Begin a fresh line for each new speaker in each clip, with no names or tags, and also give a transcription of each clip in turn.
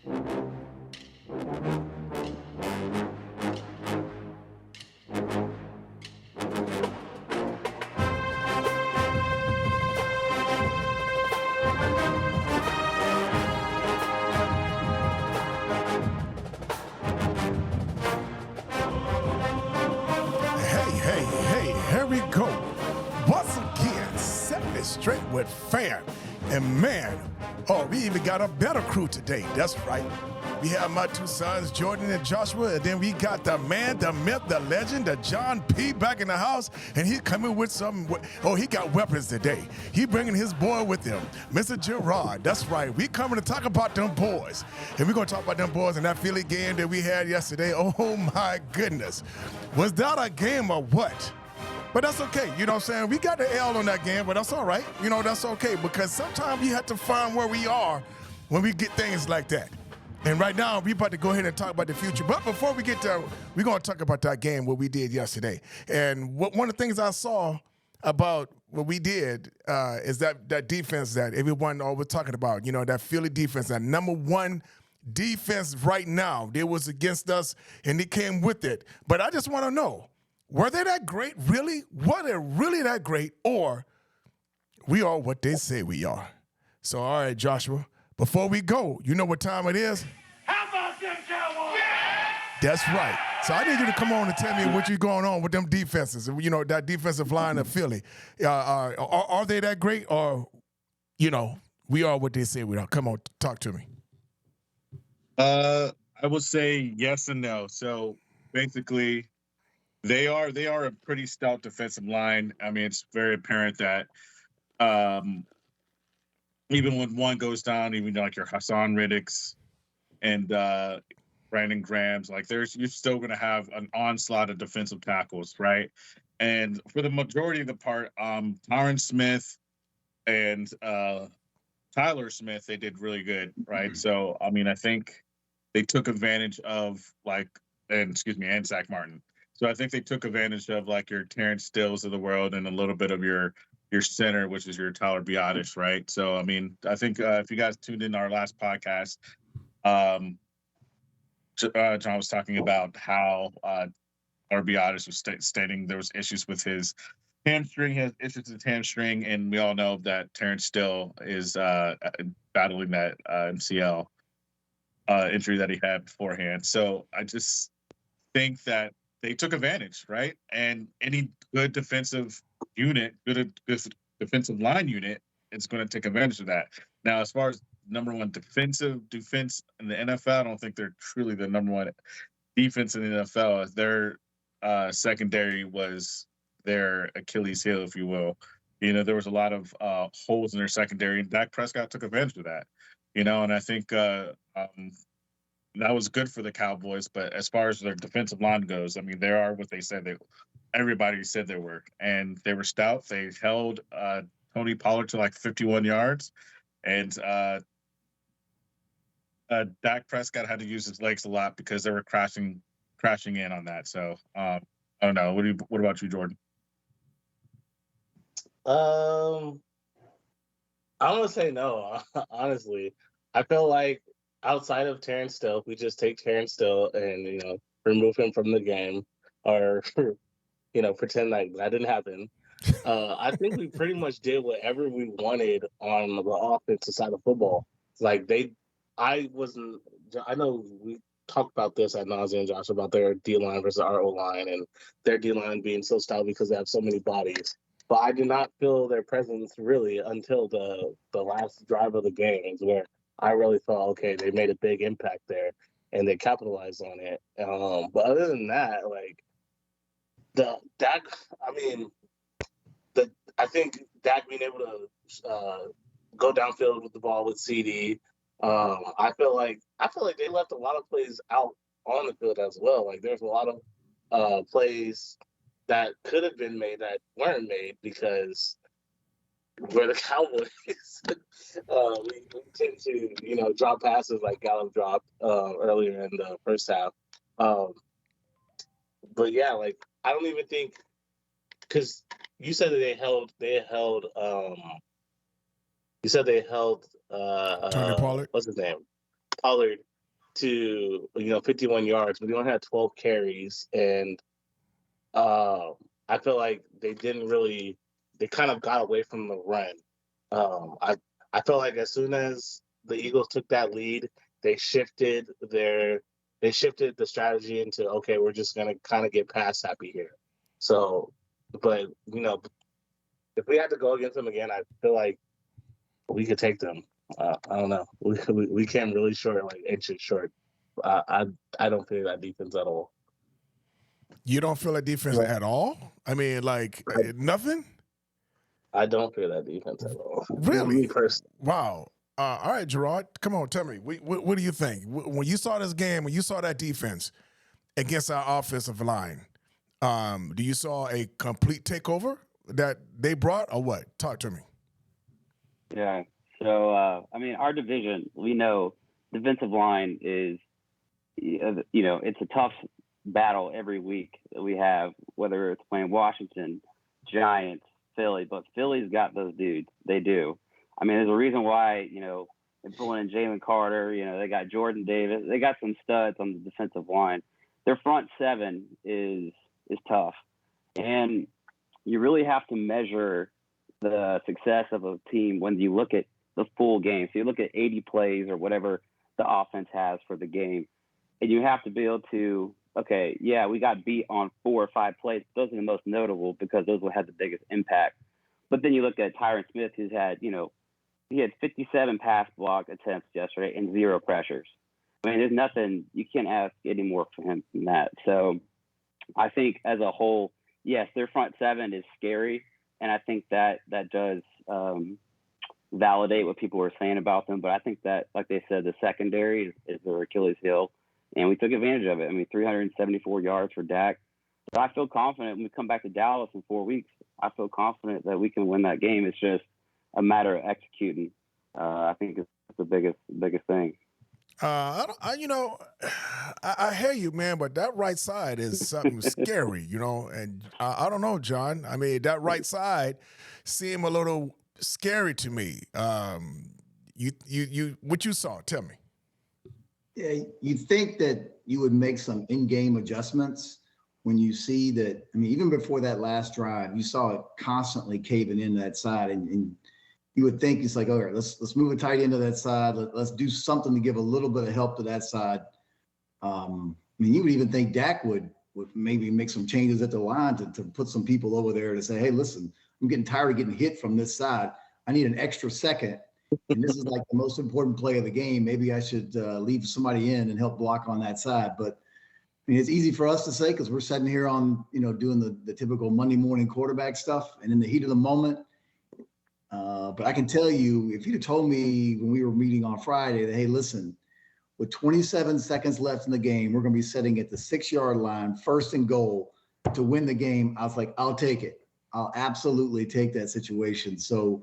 Hey, here we go. Once again, setting it straight with fam. And man, we even got a better crew today. That's right. We have my two sons, Jordan and Joshua, and then we got the man, the myth, the legend, the John P. back in the house, and he coming with some, he got weapons today. He bringing his boy with him, Mr. Gerard. That's right. We coming to talk about them boys. And we're going to talk about them boys in that Philly game that we had yesterday. Oh, my goodness. Was that a game or what? But that's okay, you know what I'm saying? We got the L on that game, but that's all right. You know, that's okay, because sometimes we have to find where we are when we get things like that. And right now, we about to go ahead and talk about the future. But before we get there, we're going to talk about that game, what we did yesterday. And one of the things I saw about what we did is that defense that everyone always talking about, you know, that Philly defense, that number one defense right now. They was against us, and they came with it. But I just want to know, were they that great, really? Were they really that great, or we are what they say we are? So, all right, Joshua, before we go, you know what time it is?
How about them Cowboys?
That's right. So I need you to come on and tell me what you're going on with them defenses, you know, that defensive line of Philly. Are they that great, or, you know, we are what they say we are? Come on, talk to me.
I would say yes and no. So basically, they are a pretty stout defensive line. I mean, it's very apparent that even when one goes down, even like your Hassan Riddicks and Brandon Graham's, like you're still going to have an onslaught of defensive tackles, right? And for the majority of the part, Tyron Smith and Tyler Smith, they did really good, right? Mm-hmm. So, I mean, I think they took advantage of and Zach Martin. So I think they took advantage of like your Terrence Stills of the world and a little bit of your center, which is your Tyler Biadasz, right? So, I mean, I think if you guys tuned in our last podcast, John was talking about how Tyler Biadasz was stating there was issues with his hamstring, has issues with hamstring, and we all know that Terrence Still is battling that MCL injury that he had beforehand. So I just think that they took advantage, right? And any good defensive unit, good defensive line unit, is going to take advantage of that. Now, as far as number one defense in the NFL, I don't think they're truly the number one defense in the NFL. Their secondary was their Achilles heel, if you will. You know, there was a lot of holes in their secondary, and Dak Prescott took advantage of that. You know, and I think that was good for the Cowboys. But as far as their defensive line goes, I mean, they are what they said everybody said they were, and they were stout. They held Tony Pollard to like 51 yards, and Dak Prescott had to use his legs a lot because they were crashing in on that. So I don't know. What about you, Jordan?
I'm gonna say no. Honestly, I feel like outside of Terrence Still, we just take Terrence Still and remove him from the game, or pretend like that didn't happen. I think we pretty much did whatever we wanted on the offensive side of football. Like I know we talked about this ad nauseum, Josh, about their D-line versus our O-line, and their D-line being so stout because they have so many bodies. But I did not feel their presence really until the last drive of the game, where I really thought, okay, they made a big impact there and they capitalized on it. But other than that, like I think Dak being able to go downfield with the ball with CD. I feel like they left a lot of plays out on the field as well. Like there's a lot of plays that could have been made that weren't made because we're the Cowboys. We tend to, drop passes like Gallup dropped earlier in the first half. But yeah, like I don't even think, because you said that they held
Tony Pollard.
What's his name? Pollard to 51 yards, but he only had 12 carries, and I feel like they kind of got away from the run. I felt like as soon as the Eagles took that lead, they shifted the strategy into, okay, we're just gonna kind of get pass happy here. So, but if we had to go against them again, I feel like we could take them. I don't know. We came really short, like inches short. I don't feel that defense at all.
You don't feel that defense at all? I mean, like nothing?
I don't feel that defense at all.
Really?
Me personally.
Wow. All right, Gerard, come on, tell me. What do you think? When you saw this game, when you saw that defense against our offensive line, do you saw a complete takeover that they brought or what? Talk to me.
Yeah. So, I mean, our division, we know defensive line is, it's a tough battle every week that we have, whether it's playing Washington, Giants, Philly, but Philly's got those dudes. They do. I mean, there's a reason why, they're pulling in Jalen Carter, they got Jordan Davis. They got some studs on the defensive line. Their front seven is tough. And you really have to measure the success of a team when you look at the full game. So you look at 80 plays or whatever the offense has for the game. And you have to be able to, okay, yeah, we got beat on 4 or 5 plays. Those are the most notable because those will have the biggest impact. But then you look at Tyron Smith, who's had, he had 57 pass block attempts yesterday and 0 pressures. I mean, there's nothing, you can't ask any more for him than that. So I think as a whole, yes, their front seven is scary. And I think that does validate what people were saying about them. But I think that, like they said, the secondary is their Achilles heel. And we took advantage of it. I mean, 374 yards for Dak. So I feel confident when we come back to Dallas in 4 weeks. I feel confident that we can win that game. It's just a matter of executing. I think it's the biggest thing.
I hear you, man, but that right side is something scary, and I don't know, John. I mean, that right side seemed a little scary to me. You what you saw? Tell me.
Yeah, you'd think that you would make some in-game adjustments when you see that. I mean, even before that last drive, you saw it constantly caving in that side, and you would think it's like, all right, let's move a tight end to that side. Let's do something to give a little bit of help to that side. I mean, you would even think Dak would maybe make some changes at the line to put some people over there to say, hey, listen, I'm getting tired of getting hit from this side. I need an extra second. And this is like the most important play of the game. Maybe I should leave somebody in and help block on that side. But I mean, it's easy for us to say because we're sitting here on, doing the typical Monday morning quarterback stuff and in the heat of the moment. But I can tell you, if you'd have told me when we were meeting on Friday that, hey, listen, with 27 seconds left in the game, we're going to be sitting at the 6-yard line, 1st and goal to win the game, I was like, I'll take it. I'll absolutely take that situation. So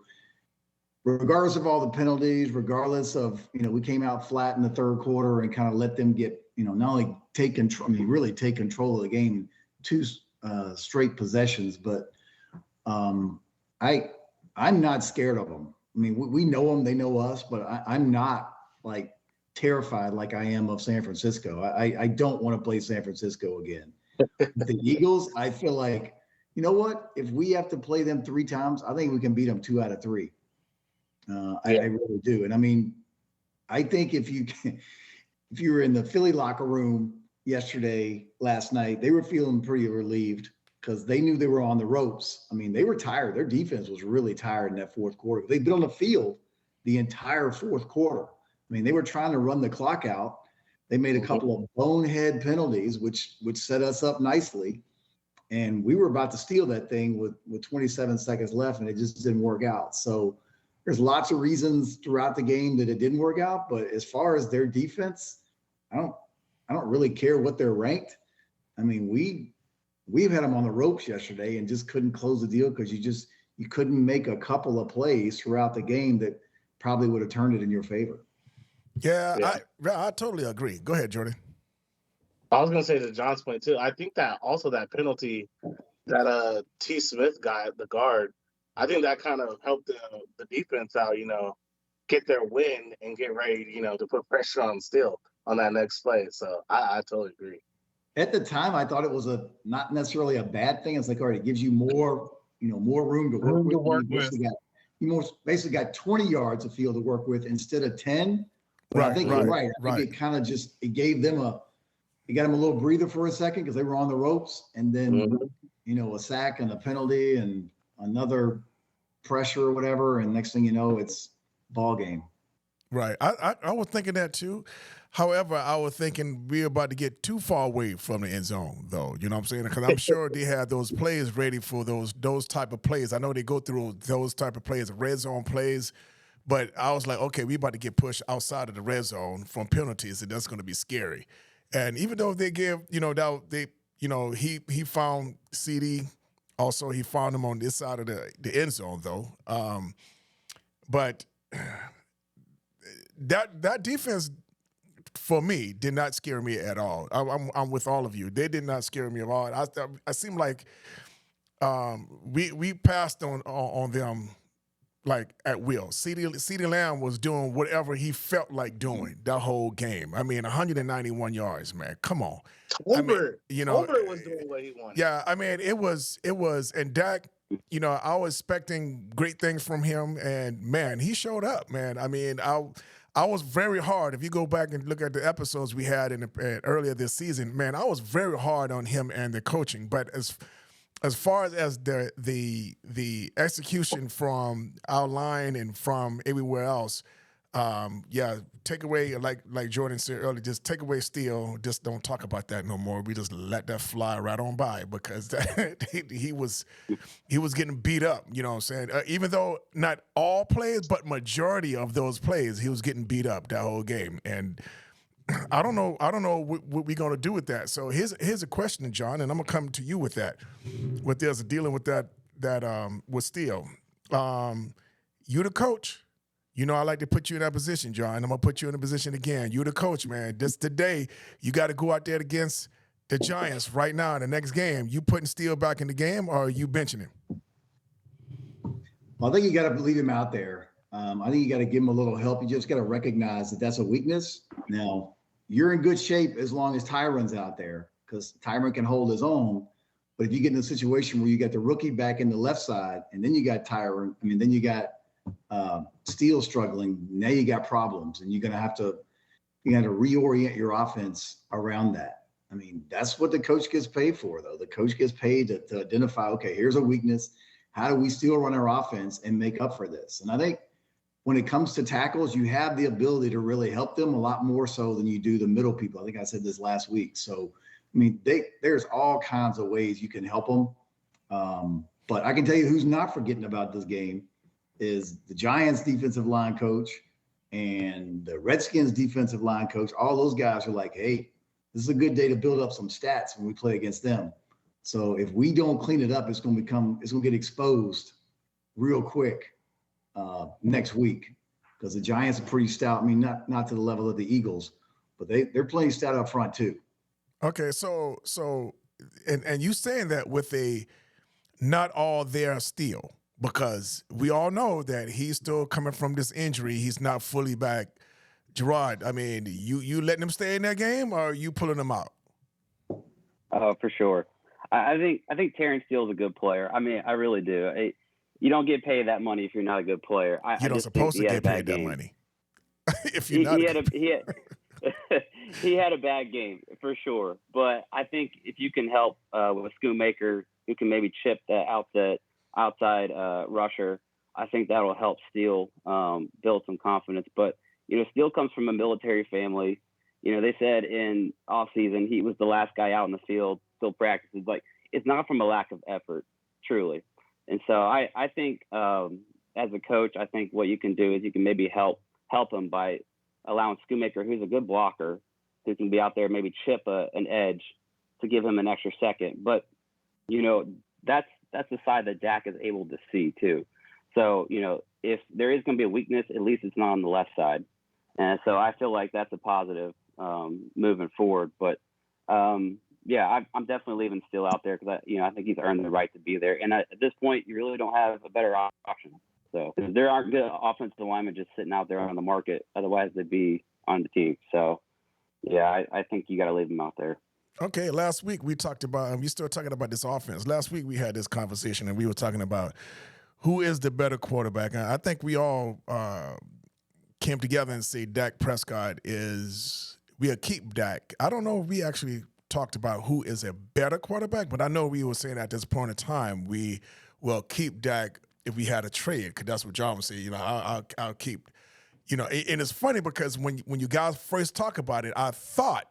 regardless of all the penalties, regardless of, we came out flat in the 3rd quarter and kind of let them get, not only take control, really take control of the game, 2 straight possessions, but I'm not scared of them. I mean, we know them, they know us, but I'm not like terrified like I am of San Francisco. I don't want to play San Francisco again. The Eagles, I feel like, you know what? If we have to play them 3 times, I think we can beat them 2 out of 3. I really do. And I mean, I think if you were in the Philly locker room last night, they were feeling pretty relieved because they knew they were on the ropes. I mean, they were tired. Their defense was really tired in that 4th quarter. They'd been on the field the entire 4th quarter. I mean, they were trying to run the clock out. They made a couple of bonehead penalties, which set us up nicely. And we were about to steal that thing with 27 seconds left, and it just didn't work out. So there's lots of reasons throughout the game that it didn't work out. But as far as their defense, I don't really care what they're ranked. I mean, we've had them on the ropes yesterday and just couldn't close the deal because you couldn't make a couple of plays throughout the game that probably would have turned it in your favor.
Yeah. I totally agree. Go ahead, Jordan.
I was going to say to John's point too, I think that also that penalty that T. Smith got, the guard, I think that kind of helped the defense out, get their win and get ready, to put pressure on still. on that next play. So I totally agree.
At the time, I thought it was not necessarily a bad thing. It's like, all right, it gives you more, more room to work with. You basically got 20 yards of field to work with instead of 10. But I think you're right. I think it kind of it gave them it got them a little breather for a second because they were on the ropes, and then a sack and a penalty and another pressure or whatever, and next thing you know, it's ball game.
Right. I was thinking that too. However, I was thinking we're about to get too far away from the end zone, though. You know what I'm saying? Because I'm sure they had those plays ready for those type of plays. I know they go through those type of plays, red zone plays, but I was like, okay, we about to get pushed outside of the red zone from penalties, and that's going to be scary. And even though they give, he found CD. Also, he found him on this side of the end zone, though. But that defense, for me, did not scare me at all. I'm with all of you. They did not scare me at all. I seem like we passed on them like at will. CeeDee Lamb was doing whatever he felt like doing that whole game. I mean, 191 yards, man. Come on.
Tolbert was doing what he wanted.
Yeah, I mean, it was, and Dak, I was expecting great things from him, and man, he showed up, man. I mean, I was very hard. If you go back and look at the episodes we had earlier this season, man, I was very hard on him and the coaching. But as far as the execution from our line and from everywhere else, take away, like Jordan said earlier, just take away Steele. Just don't talk about that no more. We just let that fly right on by because he was getting beat up. You know what I'm saying? Even though not all plays, but majority of those plays, he was getting beat up that whole game. And I don't know what we're gonna do with that. So here's a question, John, and I'm gonna come to you with that. With this dealing with that with Steele. You the coach. I like to put you in that position, John. I'm going to put you in a position again. You're the coach, man. Today, you got to go out there against the Giants right now in the next game. You putting Steele back in the game or are you benching him?
Well, I think you got to leave him out there. I think you got to give him a little help. You just got to recognize that that's a weakness. Now, you're in good shape as long as Tyron's out there because Tyron can hold his own. But if you get in a situation where you got the rookie back in the left side and then you got Tyron, then you got Steele struggling, now you got problems, and you're gonna have to reorient your offense around that. I mean, that's what the coach gets paid for, though. The coach gets paid to identify, okay, here's a weakness. How do we still run our offense and make up for this? And I think when it comes to tackles, you have the ability to really help them a lot more so than you do the middle people. I think I said this last week. So, I mean, there's all kinds of ways you can help them. But I can tell you who's not forgetting about this game is the Giants defensive line coach and the Redskins defensive line coach. All those guys are like, hey, this is a good day to build up some stats when we play against them. So if we don't clean it up, it's going to get exposed real quick next week because the Giants are pretty stout. I mean, not to the level of the Eagles, but they're playing stout up front too.
Okay. So you saying that with a not all there Steele, because we all know that he's still coming from this injury. He's not fully back. Gerard, I mean, you letting him stay in that game or are you pulling him out?
For sure. I think Terrence Steele's a good player. I mean, I really do. You don't get paid that money if you're not a good player.
You're not supposed to get paid that money. If you're not,
he had a bad game for sure. But I think if you can help with Schoonmaker, who can maybe chip that outside rusher, I think that'll help Steele build some confidence. But Steele comes from a military family. They said in off season he was the last guy out in the field, still practices. Like, it's not from a lack of effort, truly. And so I think as a coach, I think what you can do is you can maybe help him by allowing Schoonmaker, who's a good blocker, who can be out there, maybe chip an edge to give him an extra second. But that's the side that Dak is able to see too. So, if there is going to be a weakness, at least it's not on the left side. And so I feel like that's a positive moving forward. But I'm definitely leaving Steele out there because I think he's earned the right to be there. And at this point, you really don't have a better option. So there aren't good offensive linemen just sitting out there on the market. Otherwise, they'd be on the team. So Yeah, I think you got to leave him out there.
Okay, last week we talked about, and we're still talking about this offense. Last week we had this conversation, and we were talking about who is the better quarterback. And I think we all came together and say Dak Prescott is. We'll keep Dak. I don't know if we actually talked about who is a better quarterback, but I know we were saying at this point in time we will keep Dak if we had a trade, because that's what John was saying. You know, I'll keep. You know, and it's funny because when you guys first talk about it, I thought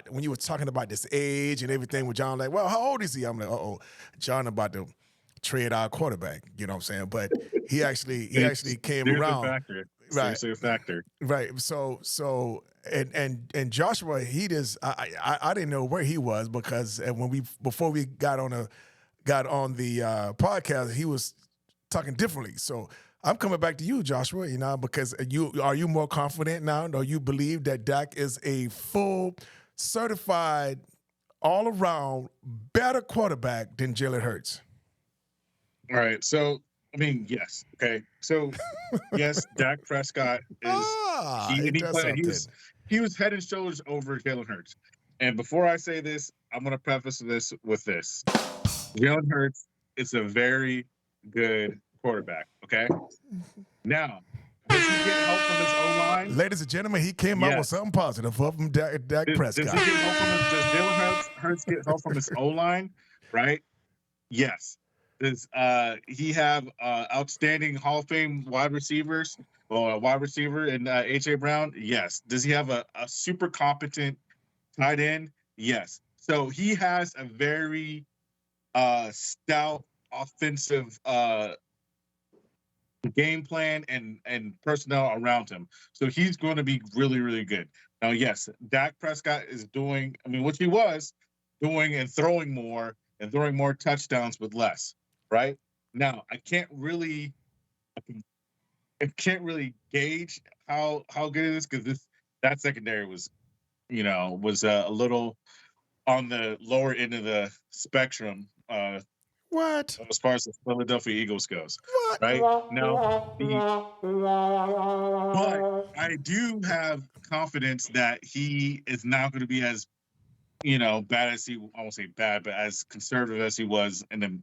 when you were talking about this age and everything with John, like, well, how old is he? I'm like, John about to trade our quarterback. You know what I'm saying? But he actually came
There's
around.
a factor.
Right.
Seriously a factor.
Right. So and Joshua, he just I didn't know where he was, because before we got on the podcast, he was talking differently. So I'm coming back to you, Joshua, you know, because are you more confident now? Do you believe that Dak is a full, certified, all-around better quarterback than Jalen Hurts?
All right. So, I mean, yes. Okay. So, yes, Dak Prescott is he was head and shoulders over Jalen Hurts. And before I say this, I'm going to preface this with this. Jalen Hurts is a very good quarterback, okay? Now, does he get help from his O-line?
Ladies and gentlemen, he came out with something positive from Dak Prescott.
Does Jalen Hurts get help from his O-line, right? Yes. Does he have outstanding Hall of Fame wide receivers or a wide receiver in A.J. Brown? Yes. Does he have a super competent tight end? Yes. So he has a very stout offensive game plan and personnel around him. So he's going to be really, really good. Now, yes, Dak Prescott is doing, I mean, what he was doing and throwing more touchdowns with less, right? Now, I can't really gauge how good it is, because that secondary was a little on the lower end of the spectrum.
What?
As far as the Philadelphia Eagles goes,
what?
Right now, but I do have confidence that he is not going to be as, bad as I won't say bad, but as conservative as he was in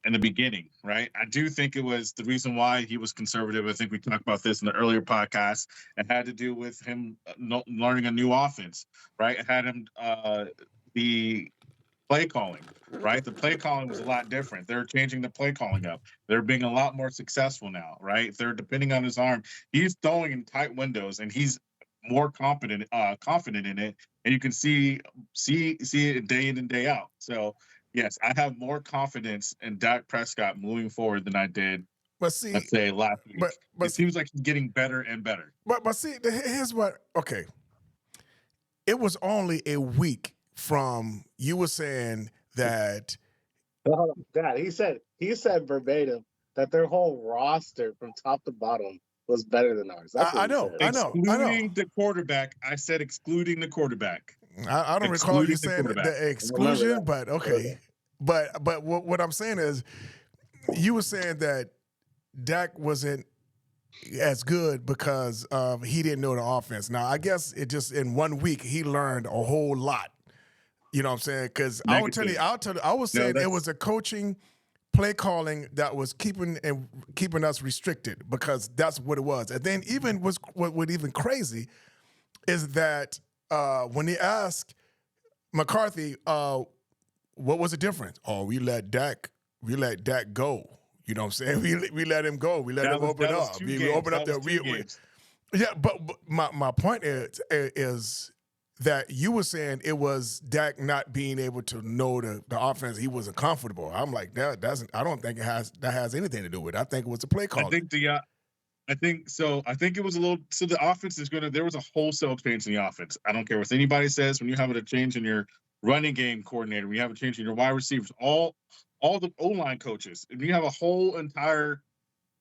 the beginning, right? I do think it was the reason why he was conservative. I think we talked about this in the earlier podcast. It had to do with him learning a new offense, right? It had him the play calling, right? The play calling was a lot different. They're changing the play calling up. They're being a lot more successful now, right? They're depending on his arm. He's throwing in tight windows, and he's more confident in it, and you can see it day in and day out. So yes, I have more confidence in Dak Prescott moving forward than I did, let's say, last week. But it seems like he's getting better and better.
But see, here's what. Okay, it was only a week from you were saying that.
God, he said verbatim that their whole roster from top to bottom was better than ours.
I know.
Excluding the quarterback. I said excluding the quarterback.
I don't recall you saying the exclusion, but okay. But what I'm saying is, you were saying that Dak wasn't as good because he didn't know the offense. Now, I guess it just in 1 week he learned a whole lot. You know what I'm saying? Because I was saying it was a coaching, play calling that was keeping us restricted, because that's what it was. And then even what even crazy is that when they asked McCarthy, what was the difference? Oh, we let Dak go. You know what I'm saying? We let him go. We let him open up. We open up the yeah. But my point is that you were saying it was Dak not being able to know the offense. He wasn't comfortable. I'm like, that doesn't. I don't think that has anything to do with it. I think it was a play call.
I think so. I think it was a little. So the offense is there was a wholesale change in the offense. I don't care what anybody says. When you have a change in your running game coordinator, when you have a change in your wide receivers, all the O-line coaches, if you have a whole entire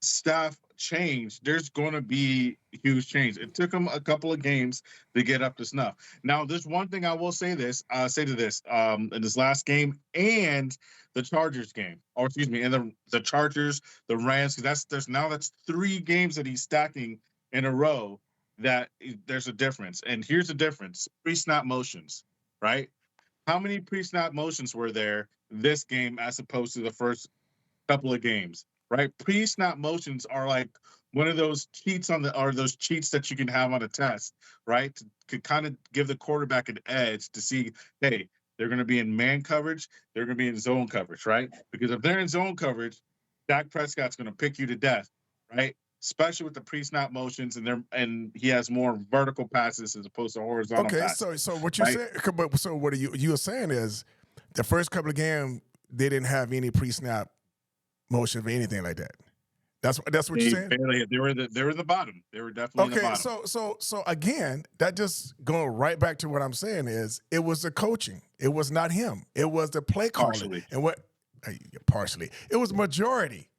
staff change, there's going to be huge change. It took them a couple of games to get up to snuff. Now, there's one thing I will say to this in this last game and the Chargers game, or excuse me, and the Chargers, the Rams, because that's 3 games that he's stacking in a row that there's a difference. And here's the difference: pre-snap motions, right? How many pre-snap motions were there this game as opposed to the first couple of games, right? Pre-snap motions are like one of those cheats those cheats that you can have on a test, right? To kind of give the quarterback an edge to see, hey, they're going to be in man coverage, they're going to be in zone coverage, right? Because if they're in zone coverage, Dak Prescott's going to pick you to death, right? Especially with the pre-snap motions, and he has more vertical passes as opposed to horizontal
Okay,
passes.
so what you're
right?
saying, but so what you're saying is the first couple of games they didn't have any pre-snap motion or anything like that. That's what you're saying.
They were the bottom. They were definitely in the
Okay,
bottom.
so again, that just going right back to what I'm saying is it was the coaching. It was not him. It was the play calling.
Partially.
And partially. It was majority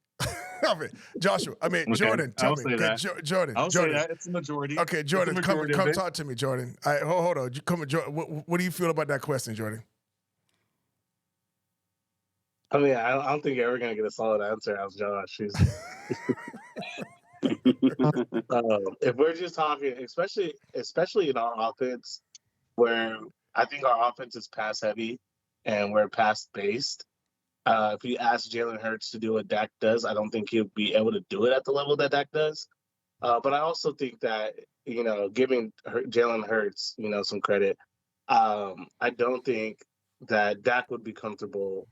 of it. Joshua, I mean
Okay,
Jordan, tell
I'll
me.
say
Okay,
that.
Jordan.
I'll say
Jordan.
that it's a majority.
Okay, Jordan,
It's a majority
come
of it.
talk to me, Jordan. All right, hold on. Come on, Jordan. What do you feel about that question, Jordan?
I mean, I don't think you're ever gonna get a solid answer out of Josh. If we're just talking, especially in our offense, where I think our offense is pass heavy and we're pass based. If you ask Jalen Hurts to do what Dak does, I don't think he'll be able to do it at the level that Dak does. But I also think that, giving Jalen Hurts, some credit, I don't think that Dak would be comfortable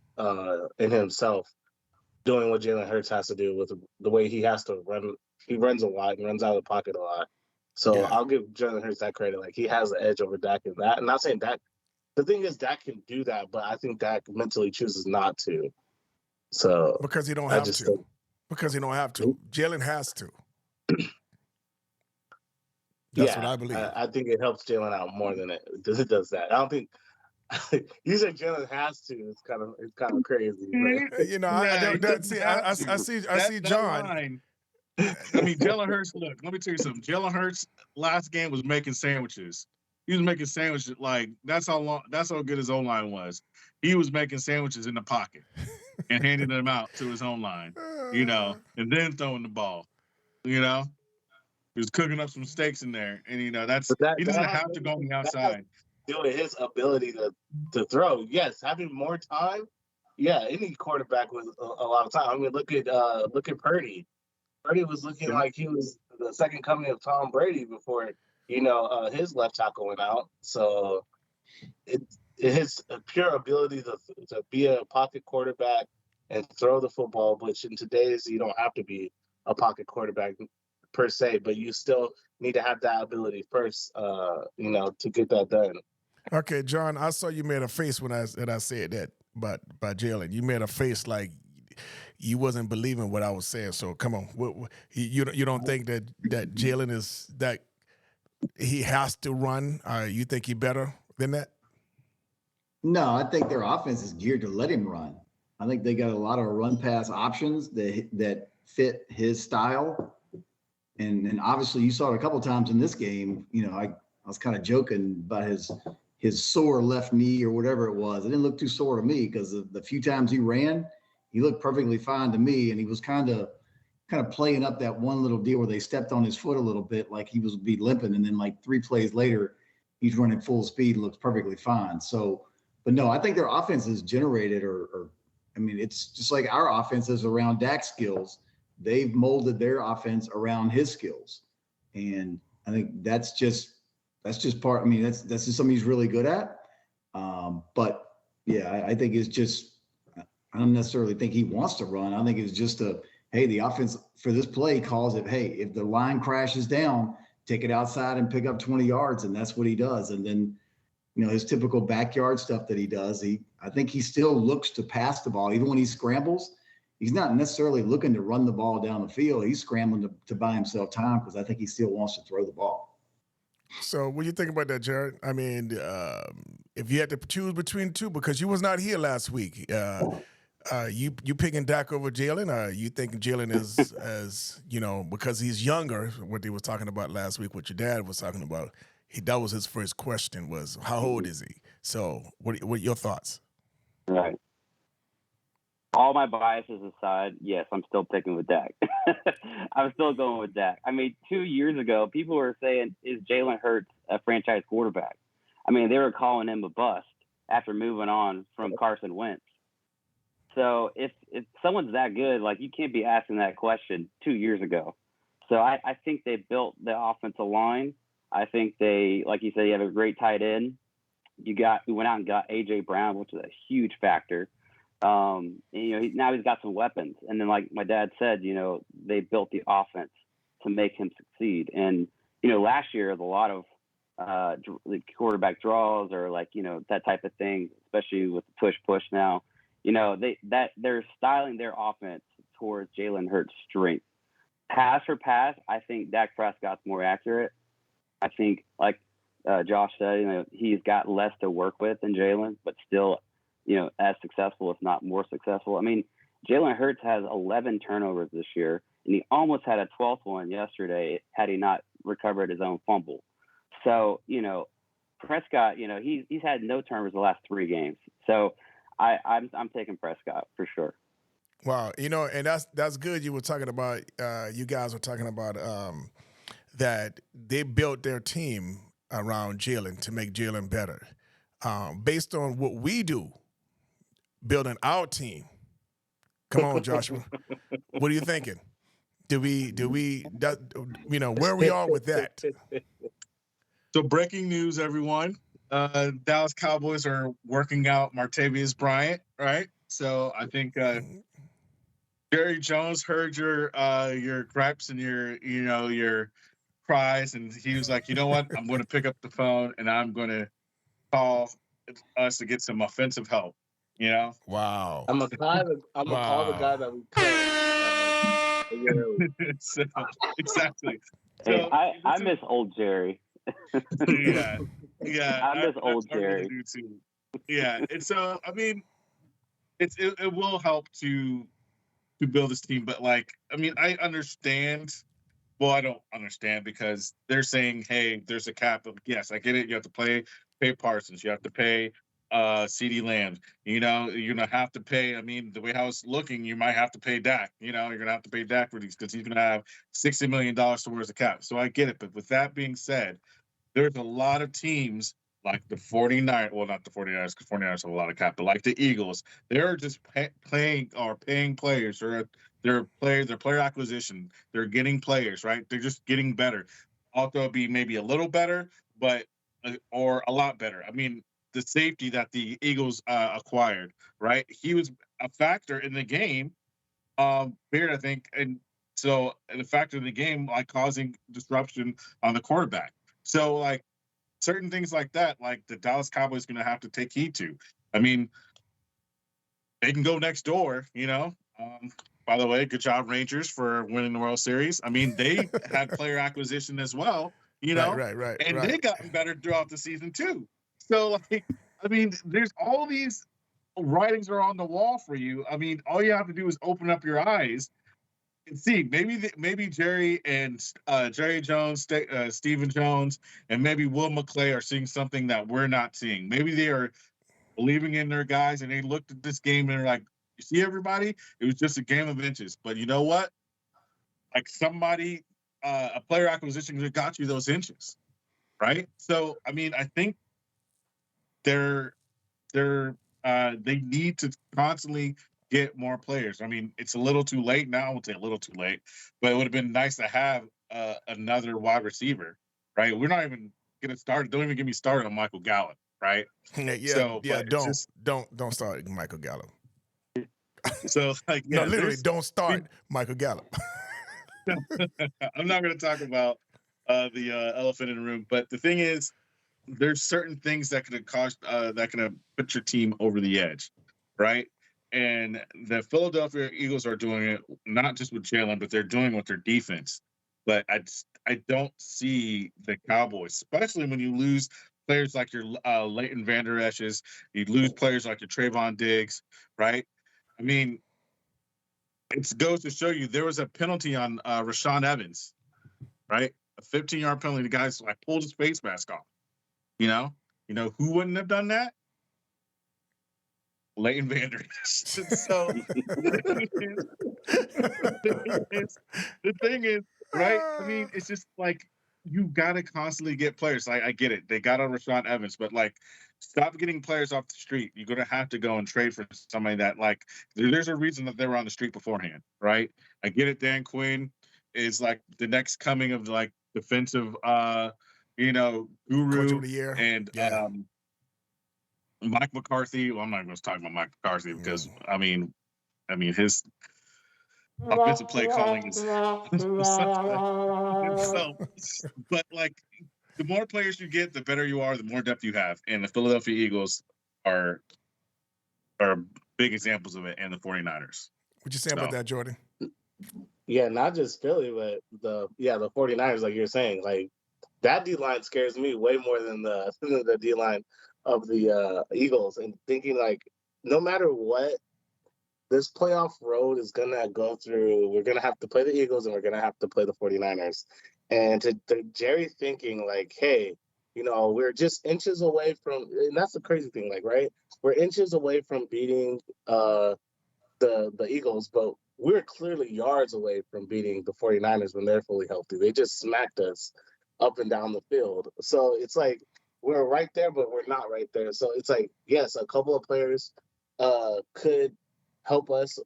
in himself doing what Jalen Hurts has to do with the way he has to run. He runs a lot and runs out of the pocket a lot. So
Yeah.
I'll give Jalen Hurts that credit. Like, he has the edge over Dak in that. I'm not saying Dak. The thing is, Dak can do that, but I think Dak mentally chooses not to. So
Because he don't
I
have
just
to.
think-
Because he don't have to. Jalen has to. That's what I believe.
I think it helps Jalen out more than it does that. I don't think you said Jalen has to. It's kind of crazy. But,
I see John.
Line, I mean, Jalen Hurts. Look, let me tell you something. Jalen Hurts last game was making sandwiches. He was making sandwiches like that's how good his own line was. He was making sandwiches in the pocket and handing them out to his own line, and then throwing the ball. He was cooking up some steaks in there, and he doesn't have to go on the outside.
Doing his ability to throw, yes, having more time, yeah, any quarterback with a lot of time. I mean, look at Purdy. Purdy was looking like he was the second coming of Tom Brady before his left tackle went out. So his pure ability to be a pocket quarterback and throw the football, which in today's you don't have to be a pocket quarterback per se, but you still need to have that ability first, to get that done.
Okay, John, I saw you made a face when I said that by Jalen. You made a face like you wasn't believing what I was saying. So come on, you don't think that Jalen is that he has to run? You think he better than that?
No, I think their offense is geared to let him run. I think they got a lot of run pass options that fit his style. And obviously you saw it a couple of times in this game. I was kind of joking about his sore left knee or whatever it was. It didn't look too sore to me because the few times he ran, he looked perfectly fine to me. And he was kind of playing up that one little deal where they stepped on his foot a little bit, like he was be limping. And then like 3 plays later, he's running full speed and looks perfectly fine. So, but no, I think their offense is generated it's just like our offense is around Dak's skills. They've molded their offense around his skills. And I think that's just part. I mean, that's just something he's really good at. But yeah, I think it's just, I don't necessarily think he wants to run. I think it's just the offense for this play calls it, hey, if the line crashes down, take it outside and pick up 20 yards. And that's what he does. And then, his typical backyard stuff that he does, I think he still looks to pass the ball. Even when he scrambles, he's not necessarily looking to run the ball down the field. He's scrambling to buy himself time because I think he still wants to throw the ball.
So what do you think about that, Jared? I mean, if you had to choose between two, because you was not here last week, you picking Dak over Jalen? You think Jalen is as because he's younger? What they was talking about last week, what your dad was talking about. That was his first question was, how old is he? So what are your thoughts?
Right. all my biases aside, yes, I'm still picking with Dak. I'm still going with Dak. I mean, 2 years ago, people were saying, is Jalen Hurts a franchise quarterback? I mean, they were calling him a bust after moving on from Carson Wentz. So if someone's that good, like, you can't be asking that question 2 years ago. So I think they built the offensive line. I think they, like you said, you have a great tight end. We went out and got A.J. Brown, which is a huge factor. Now he's got some weapons. And then, like my dad said, they built the offense to make him succeed. And, last year, a lot of the quarterback draws or that type of thing, especially with the push now, they're styling their offense towards Jalen Hurts' strength. Pass for pass, I think Dak Prescott's more accurate. I think, like Josh said, he's got less to work with than Jalen, but still, as successful, if not more successful. I mean, Jalen Hurts has 11 turnovers this year, and he almost had a 12th one yesterday had he not recovered his own fumble. So, Prescott, he's had no turnovers the last 3 games. So I'm taking Prescott for sure.
Wow, and that's good. You were talking about, you guys were talking about that they built their team around Jalen to make Jalen better. Based on what we do, building our team. Come on, Joshua. What are you thinking? Where we are with that?
So breaking news, everyone. Dallas Cowboys are working out Martavius Bryant, right? So I think Jerry Jones heard your gripes and your cries, and he was like, you know what? I'm going to pick up the phone and I'm going to call us to get some offensive help.
Wow.
I'm gonna call the guy that we cut.
So, exactly.
Hey, I miss old Jerry.
Yeah.
I miss old Jerry.
Yeah, and so I mean, it will help to build this team, but I understand. Well, I don't understand because they're saying, hey, there's a cap. Yes, I get it. You have to pay Parsons. You have to pay CeeDee Lamb. You're gonna have to pay. I mean, the way how it's looking, you might have to pay Dak. You're gonna have to pay Dak for these because he's gonna have $60 million towards the cap. So I get it. But with that being said, there's a lot of teams like the 49ers. Well, not the 49ers because 49ers have a lot of cap, but like the Eagles, they're just paying players or their player acquisition. They're getting players, right? They're just getting better. Although it'll be maybe a little better, but or a lot better. I mean, the safety that the Eagles acquired, right? He was a factor in the game, Beard, I think, and so the factor in the game, like causing disruption on the quarterback. So, certain things like that, like the Dallas Cowboys going to have to take heed to. I mean, they can go next door, By the way, good job, Rangers, for winning the World Series. I mean, they had player acquisition as well,
Right.
and they gotten better throughout the season too. So, there's all these writings are on the wall for you. I mean, all you have to do is open up your eyes and see. Maybe Jerry and Jerry Jones, Stephen Jones, and maybe Will McClay are seeing something that we're not seeing. Maybe they are believing in their guys, and they looked at this game and they're like, you see, everybody, it was just a game of inches. But you know what? Like somebody, a player acquisition that got you those inches, right? So, I mean, I think they need to constantly get more players. I mean, it's a little too late now. I won't say a little too late, but it would have been nice to have another wide receiver, right? We're not even going to start. Don't even get me started on Michael Gallup, right?
Don't start Michael Gallup.
So,
literally, don't start Michael Gallup.
I'm not going to talk about the elephant in the room, but the thing is, there's certain things that could cause that can put your team over the edge, right? And the Philadelphia Eagles are doing it not just with Jalen, but they're doing it with their defense. But I don't see the Cowboys, especially when you lose players like your Leighton Vander Esch's, you lose players like your Trayvon Diggs, right? I mean, it goes to show you there was a penalty on Rashaan Evans, right? A 15-yard penalty. The guy's pulled his face mask off. You know who wouldn't have done that? Leighton Vander Esch. So the thing is, right? I mean, it's just like you gotta constantly get players. I get it. They got on Rashaan Evans, but like stop getting players off the street. You're gonna have to go and trade for somebody that like there's a reason that they were on the street beforehand, right? I get it. Dan Quinn is like the next coming of like defensive
Coach
guru
of the year.
and
Yeah.
Mike McCarthy. Well, I'm not going to talk about Mike McCarthy because I mean his offensive play calling is so. But like, the more players you get, the better you are. The more depth you have, and the Philadelphia Eagles are big examples of it, and the 49ers.
What you say about that, Jordan?
Yeah, not just Philly, but the 49ers, like you're saying, like that D line scares me way more than the D line of the Eagles. And thinking like, no matter what, this playoff road is gonna go through. We're gonna have to play the Eagles, and we're gonna have to play the 49ers. And to Jerry thinking like, hey, we're just inches away from, and that's the crazy thing, like, right? We're inches away from beating the Eagles, but we're clearly yards away from beating the 49ers when they're fully healthy. They just smacked us up and down the field. So it's like we're right there, but we're not right there. So it's like, yes, a couple of players could help us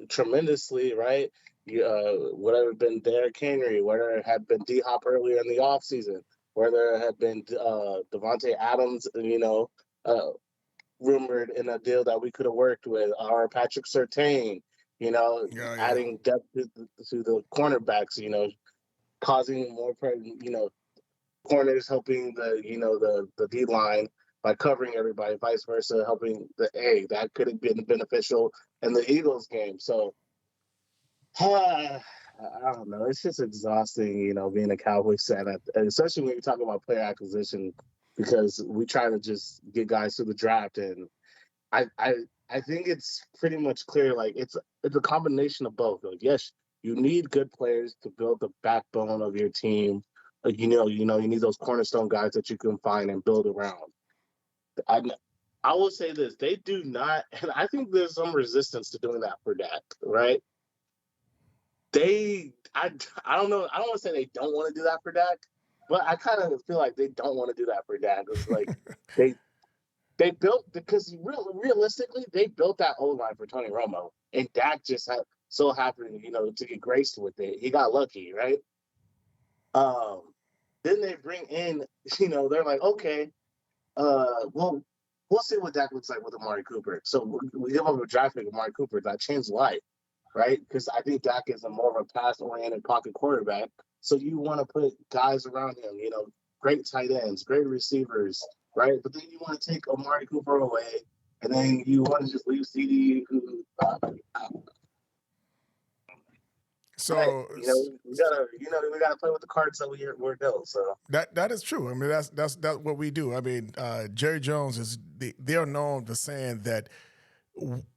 tremendously, right? Whether it been Derrick Henry, whether it had been D-Hop earlier in the offseason, whether it had been Devontae Adams, rumored in a deal that we could have worked with, or Patrick Surtain, adding depth to the cornerbacks, causing more, corners helping the D line by covering everybody, vice versa, helping that could have been beneficial in the Eagles game. So I don't know. It's just exhausting, being a Cowboys fan, especially when you talk about player acquisition, because we try to just get guys through the draft, and I think it's pretty much clear. Like it's a combination of both. Like, yes, you need good players to build the backbone of your team. Like, you need those cornerstone guys that you can find and build around. I will say this: they do not, and I think there's some resistance to doing that for Dak, right? I don't know. I don't want to say they don't want to do that for Dak, but I kind of feel like they don't want to do that for Dak. It's like they built, because realistically, they built that O-line for Tony Romo, and Dak just so happened, to get graced with it. He got lucky, right? Then they bring in, they're like, okay, we'll see what Dak looks like with Amari Cooper. So we give up a draft pick, Amari Cooper, that changed life, right? Because I think Dak is more of a pass-oriented pocket quarterback. So you want to put guys around him, great tight ends, great receivers, right? But then you want to take Amari Cooper away, and then you want to just leave CD, who
So
right. we gotta play with the cards that we're dealt. So
that is true. I mean, that's what we do. I mean, Jerry Jones they are known for saying that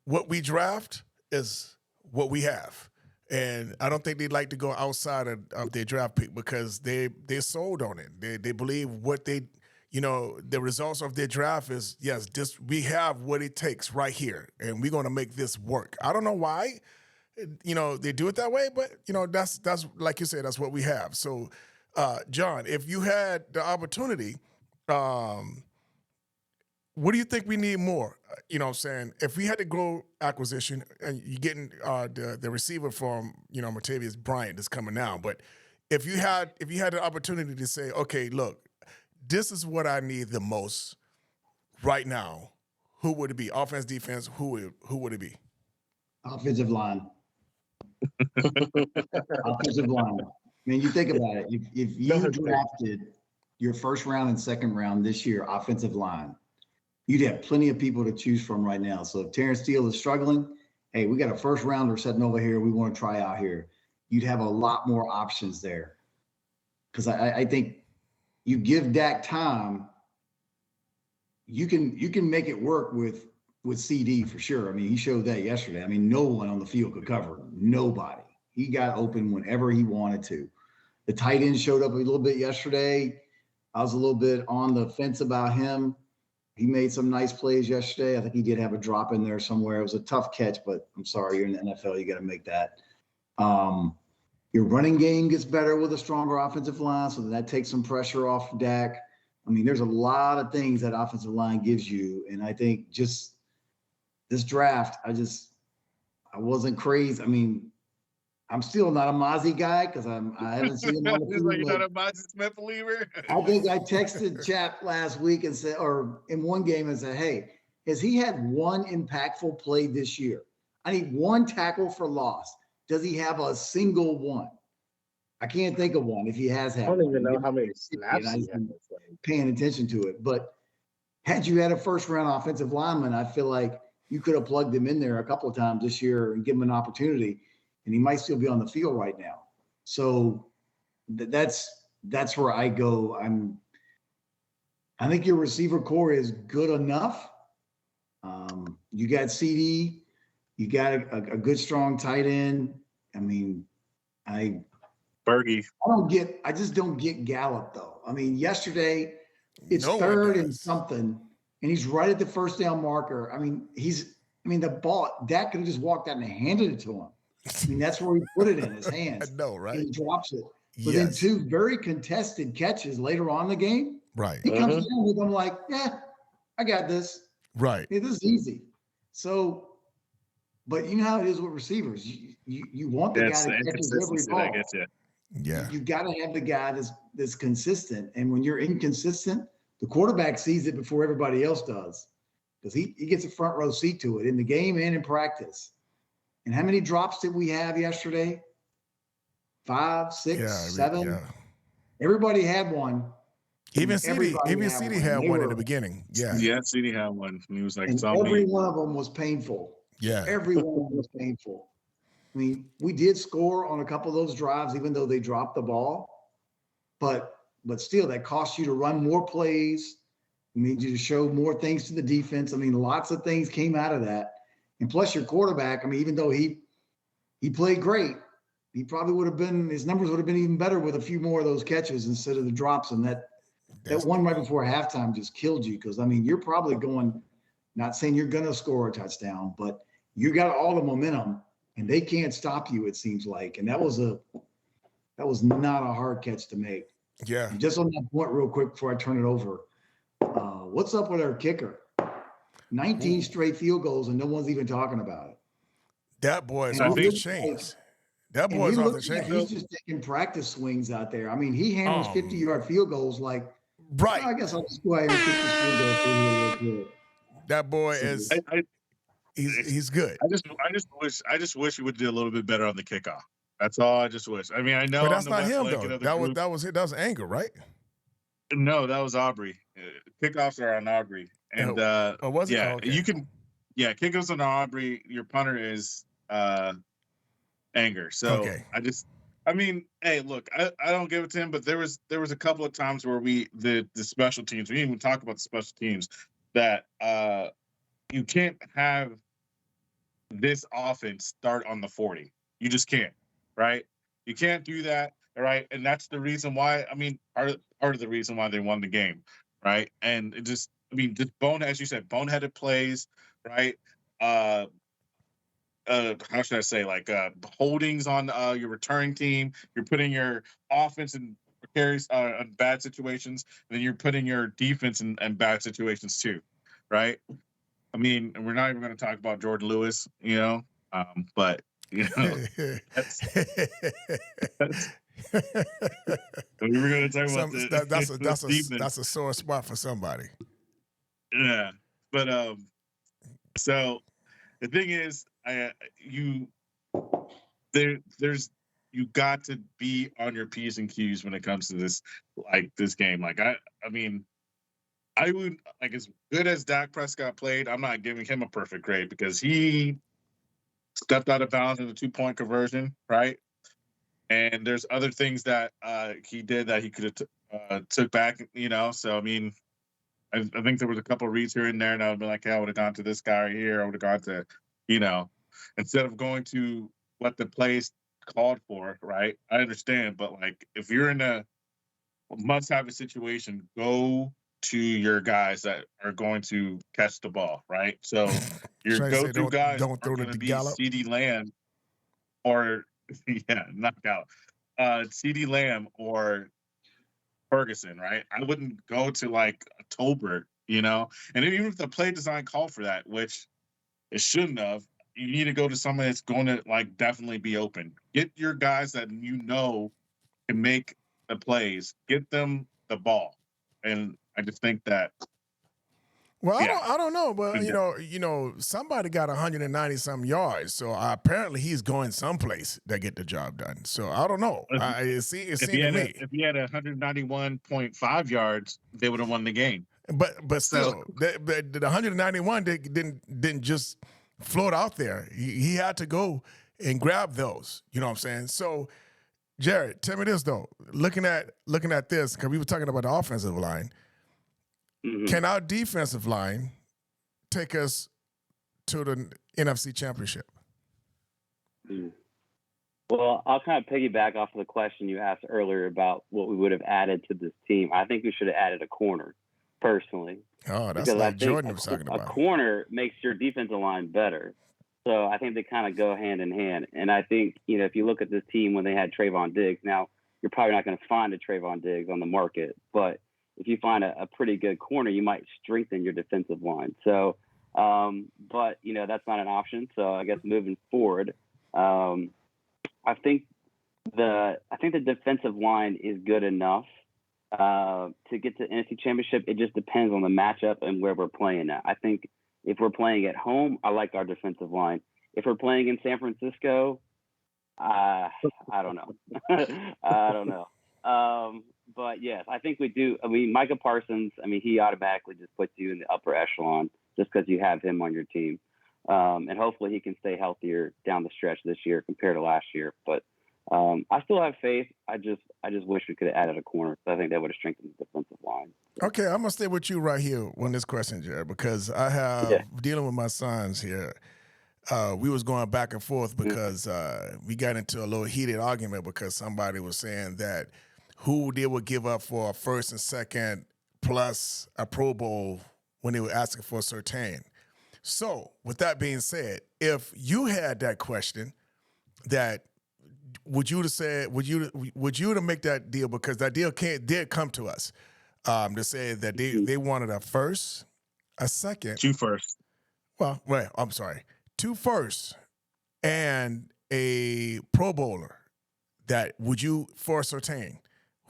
what we draft is what we have, and I don't think they'd like to go outside of their draft pick because they're sold on it. They believe what they, the results of their draft is, yes, we have what it takes right here, and we're going to make this work. I don't know why. They do it that way, but that's like you said, that's what we have. So, John, if you had the opportunity, what do you think we need more? What I'm saying, if we had to grow acquisition, and you're getting the receiver from Martavius Bryant is coming now, but if you had the opportunity to say, okay, look, this is what I need the most right now, who would it be? Offense, defense, who would it be?
Offensive line. Offensive line. I mean, you think about it. If you drafted your first round and second round this year, offensive line, you'd have plenty of people to choose from right now. So if Terrence Steele is struggling, hey, we got a first rounder sitting over here, we want to try out here. You'd have a lot more options there. Because I think you give Dak time, you can make it work with CD for sure. I mean, he showed that yesterday. I mean, no one on the field could cover him. Nobody. He got open whenever he wanted to. The tight end showed up a little bit yesterday. I was a little bit on the fence about him. He made some nice plays yesterday. I think he did have a drop in there somewhere. It was a tough catch, but I'm sorry, you're in the NFL. You got to make that. Your running game gets better with a stronger offensive line, so that takes some pressure off Dak. I mean, there's a lot of things that offensive line gives you. And I think just this draft, I wasn't crazy. I mean, I'm still not a Mozzie guy because I haven't seen him on the field.
Like you're not a Mozzie Smith believer?
I think I texted Chap last week and said, or in one game and said, hey, has he had one impactful play this year? I need one tackle for loss. Does he have a single one? I can't think of one if he has had.
I don't even
one.
know how many snaps he had.
Paying attention to it. But had you had a first round offensive lineman, I feel like you could have plugged him in there a couple of times this year and give him an opportunity, and he might still be on the field right now. So that's where I go. I think your receiver core is good enough. You got CD, you got a good strong tight end. I mean,
Bergie.
I just don't get Gallup though. I mean, yesterday it's
No one
third and
does.
something, and he's right at the first down marker. I mean, the ball, Dak could have just walked out and handed it to him. I mean, that's where he put it in his
I
hands.
know, right?
And he drops it. But then
Yes.
two very contested catches later on in the game.
Right.
He comes down with them like, yeah, I got this.
Right.
Hey, this is easy. So, but you know how it is with receivers. You want the
That's
guy
the
that catches every
inconsistency
ball.
that gets you.
Yeah.
You got to have the guy that's consistent. And when you're inconsistent, the quarterback sees it before everybody else does, because he gets a front row seat to it in the game and in practice. And how many drops did we have yesterday? 5, 6,
Yeah.
7.
Yeah.
Everybody had one.
Even CD had
They
one in
were-
the beginning. Yeah.
Yeah, CD had one. And he was like,
And
it's all
every
me.
one of them was painful.
Yeah.
Every one of them was painful. I mean, we did score on a couple of those drives, even though they dropped the ball. But still, that cost you to run more plays. It made you to show more things to the defense. I mean, lots of things came out of that. And plus your quarterback, I mean, even though he played great, he probably would have been, his numbers would have been even better with a few more of those catches instead of the drops. And that one right before halftime just killed you. Because, I mean, you're probably going, not saying you're going to score a touchdown, but you got all the momentum and they can't stop you, it seems like. And that was not a hard catch to make.
Yeah.
And just on that point real quick before I turn it over, what's up with our kicker? 19 straight field goals and no one's even talking about it.
That boy's
And
off
he
the
looks
chains. That
And
boy's
he
off the
looks like
chains.
he's just taking practice swings out there. I mean, he handles
Oh.
50-yard field goals like,
Right.
"Oh, I guess I'll just go ahead and kick this field goal through here real quick."
That boy
So-
is
I
he's good.
I just wish he would do a little bit better on the kickoff. That's all I just wish. I mean, I know
But
I'm
that's
the
not
West
him
Lincoln
though.
of the
That
group.
was Angle, right?
No, that was Aubrey. Kickoffs are on Aubrey. And
Oh, was it?
yeah,
Oh, okay.
you can kickoffs on Aubrey. Your punter is Anger. So
Okay.
I mean, hey, look, I don't give it to him, but there was a couple of times where the special teams, we didn't even talk about the special teams, that you can't have this offense start on the 40. You just can't, right? You can't do that, right? And that's the reason why, I mean, part of the reason why they won the game, right? And it just, I mean, just as you said, boneheaded plays, right? How should I say, like holdings on your returning team. You're putting your offense in carries in bad situations, and then you're putting your defense in bad situations too, right? I mean, we're not even going to talk about Jordan Lewis, but we were going to talk about
that's a sore spot for somebody.
Yeah, but so the thing is, you got to be on your P's and Q's when it comes to this game. Like I mean, I would, like, as good as Dak Prescott played, I'm not giving him a perfect grade because he stepped out of bounds in the 2-point conversion, right? And there's other things that he did that he could have took back, So I mean, I think there was a couple of reads here and there, and I would be like, hey, I would have gone to this guy right here. I would have gone to, instead of going to what the plays called for, right? I understand, but like if you're in a must-have a situation, go to your guys that are going to catch the ball, right? So your
Trying to say
go-to guys
don't
are
throw
going
it
to
to
be
Gallup.
CeeDee Lamb or knockout. CeeDee Lamb or Ferguson, right? I wouldn't go to like a Tolbert, and even if the play design called for that, which it shouldn't have, you need to go to somebody that's going to like definitely be open. Get your guys that can make the plays, get them the ball. And I just think that
Well,
Yeah.
I don't know, but
Yeah.
somebody got 190 some yards, so apparently he's going someplace that get the job done. So I don't know. It seemed to me.
if he had 191.5 yards, they would have won the game.
But
So-
still, the 191 didn't just float out there. He had to go and grab those. You know what I'm saying? So, Jared, tell me this though. Looking at this, because we were talking about the offensive line.
Mhm.
Can our defensive line take us to the NFC Championship?
Mm. Well, I'll kind of piggyback off of the question you asked earlier about what we would have added to this team. I think we should have added a corner, personally.
Oh, that's
Because I
like
think
Jordan was talking
a
about.
corner makes your defensive line better. So I think they kind of go hand in hand. And I think, if you look at this team when they had Trayvon Diggs, now you're probably not going to find a Trayvon Diggs on the market, but if you find a pretty good corner, you might strengthen your defensive line. So, but that's not an option. So I guess moving forward, I think the defensive line is good enough to get to the NFC Championship. It just depends on the matchup and where we're playing at. I think if we're playing at home, I like our defensive line. If we're playing in San Francisco, I don't know. I don't know. But yes, I think we do. I mean, Micah Parsons, he automatically just puts you in the upper echelon just because you have him on your team. And hopefully he can stay healthier down the stretch this year compared to last year. But I still have faith. I just wish we could have added a corner. I think that would have strengthened the defensive line.
Okay, I'm gonna stay with you right here on this question, Jared, because I have dealing with my sons here. We was going back and forth because we got into a little heated argument because somebody was saying that who they would give up for a first and second plus a Pro Bowl when they were asking for Surtain. So, with that being said, if you had that question, that would you have said, would you to make that deal, because that deal did come to us to say that they wanted a first, a second,
2 first.
well, I'm sorry, 2 firsts and a Pro Bowler. That would you for Surtain,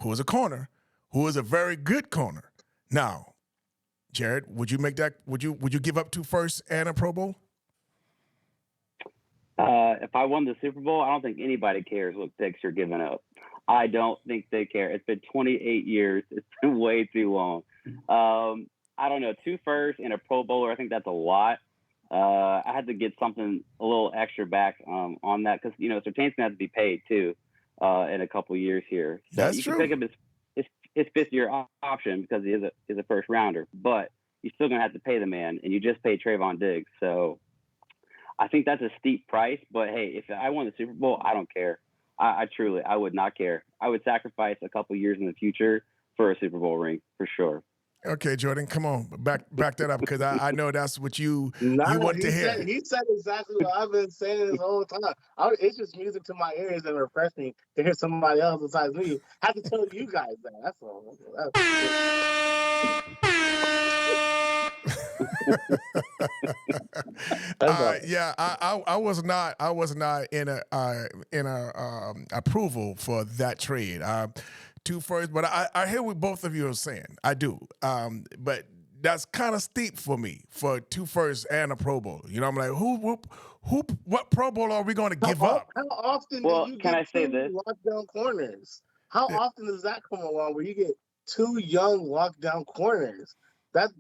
who is a corner, who is a very good corner. Now, Jared, would you make that? Would you give up 2 firsts and a Pro Bowl?
If I won the Super Bowl, I don't think anybody cares what picks you're giving up. I don't think they care. It's been 28 years. It's been way too long. I don't know, 2 firsts and a Pro Bowler, I think that's a lot. I had to get something a little extra back on that because, Surtain's going to have to be paid too in a couple of years here. So
That's
you
true.
can pick up his 5th-year option because he is a first rounder, but you're still going to have to pay the man, and you just paid Trayvon Diggs. So I think that's a steep price, but hey, if I won the Super Bowl, I don't care. I truly would not care. I would sacrifice a couple years in the future for a Super Bowl ring for sure.
Okay, Jordan, come on, back that up, because I know that's what you
Nah,
want to hear.
he said exactly what I've been saying this whole time. It's just music to my ears and refreshing to hear somebody else besides me have to tell you guys that. That's all.
Yeah, I was not in a approval for that trade. 2 firsts, but I hear what both of you are saying. I do, but that's kind of steep for me for 2 firsts and a Pro Bowl. I'm like, what Pro Bowl are we going to give up?
How often
Well,
do you
can
get
I say
2
this?
lockdown corners? How often does that come along where you get 2 young lockdown corners? That's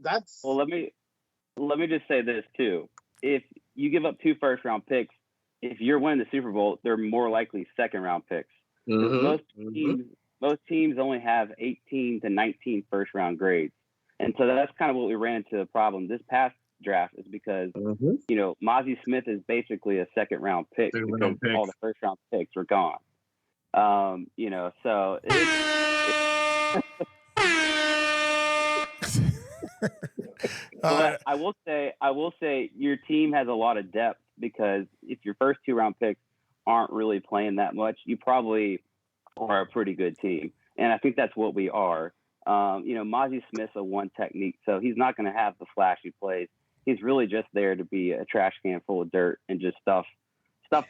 Well, let me just say this too. If you give up 2 first-round picks, if you're winning the Super Bowl, they're more likely second-round picks. Most teams only have 18 to 19 first-round grades, and so that's kind of what we ran into the problem this past draft is because Mozzie Smith is basically a second-round pick because all the first-round picks were gone. So But I will say your team has a lot of depth because if your first 2-round picks aren't really playing that much, you probably are a pretty good team. And I think that's what we are. Mozzie Smith's a one technique, so he's not going to have the flashy plays. He's really just there to be a trash can full of dirt and just stuff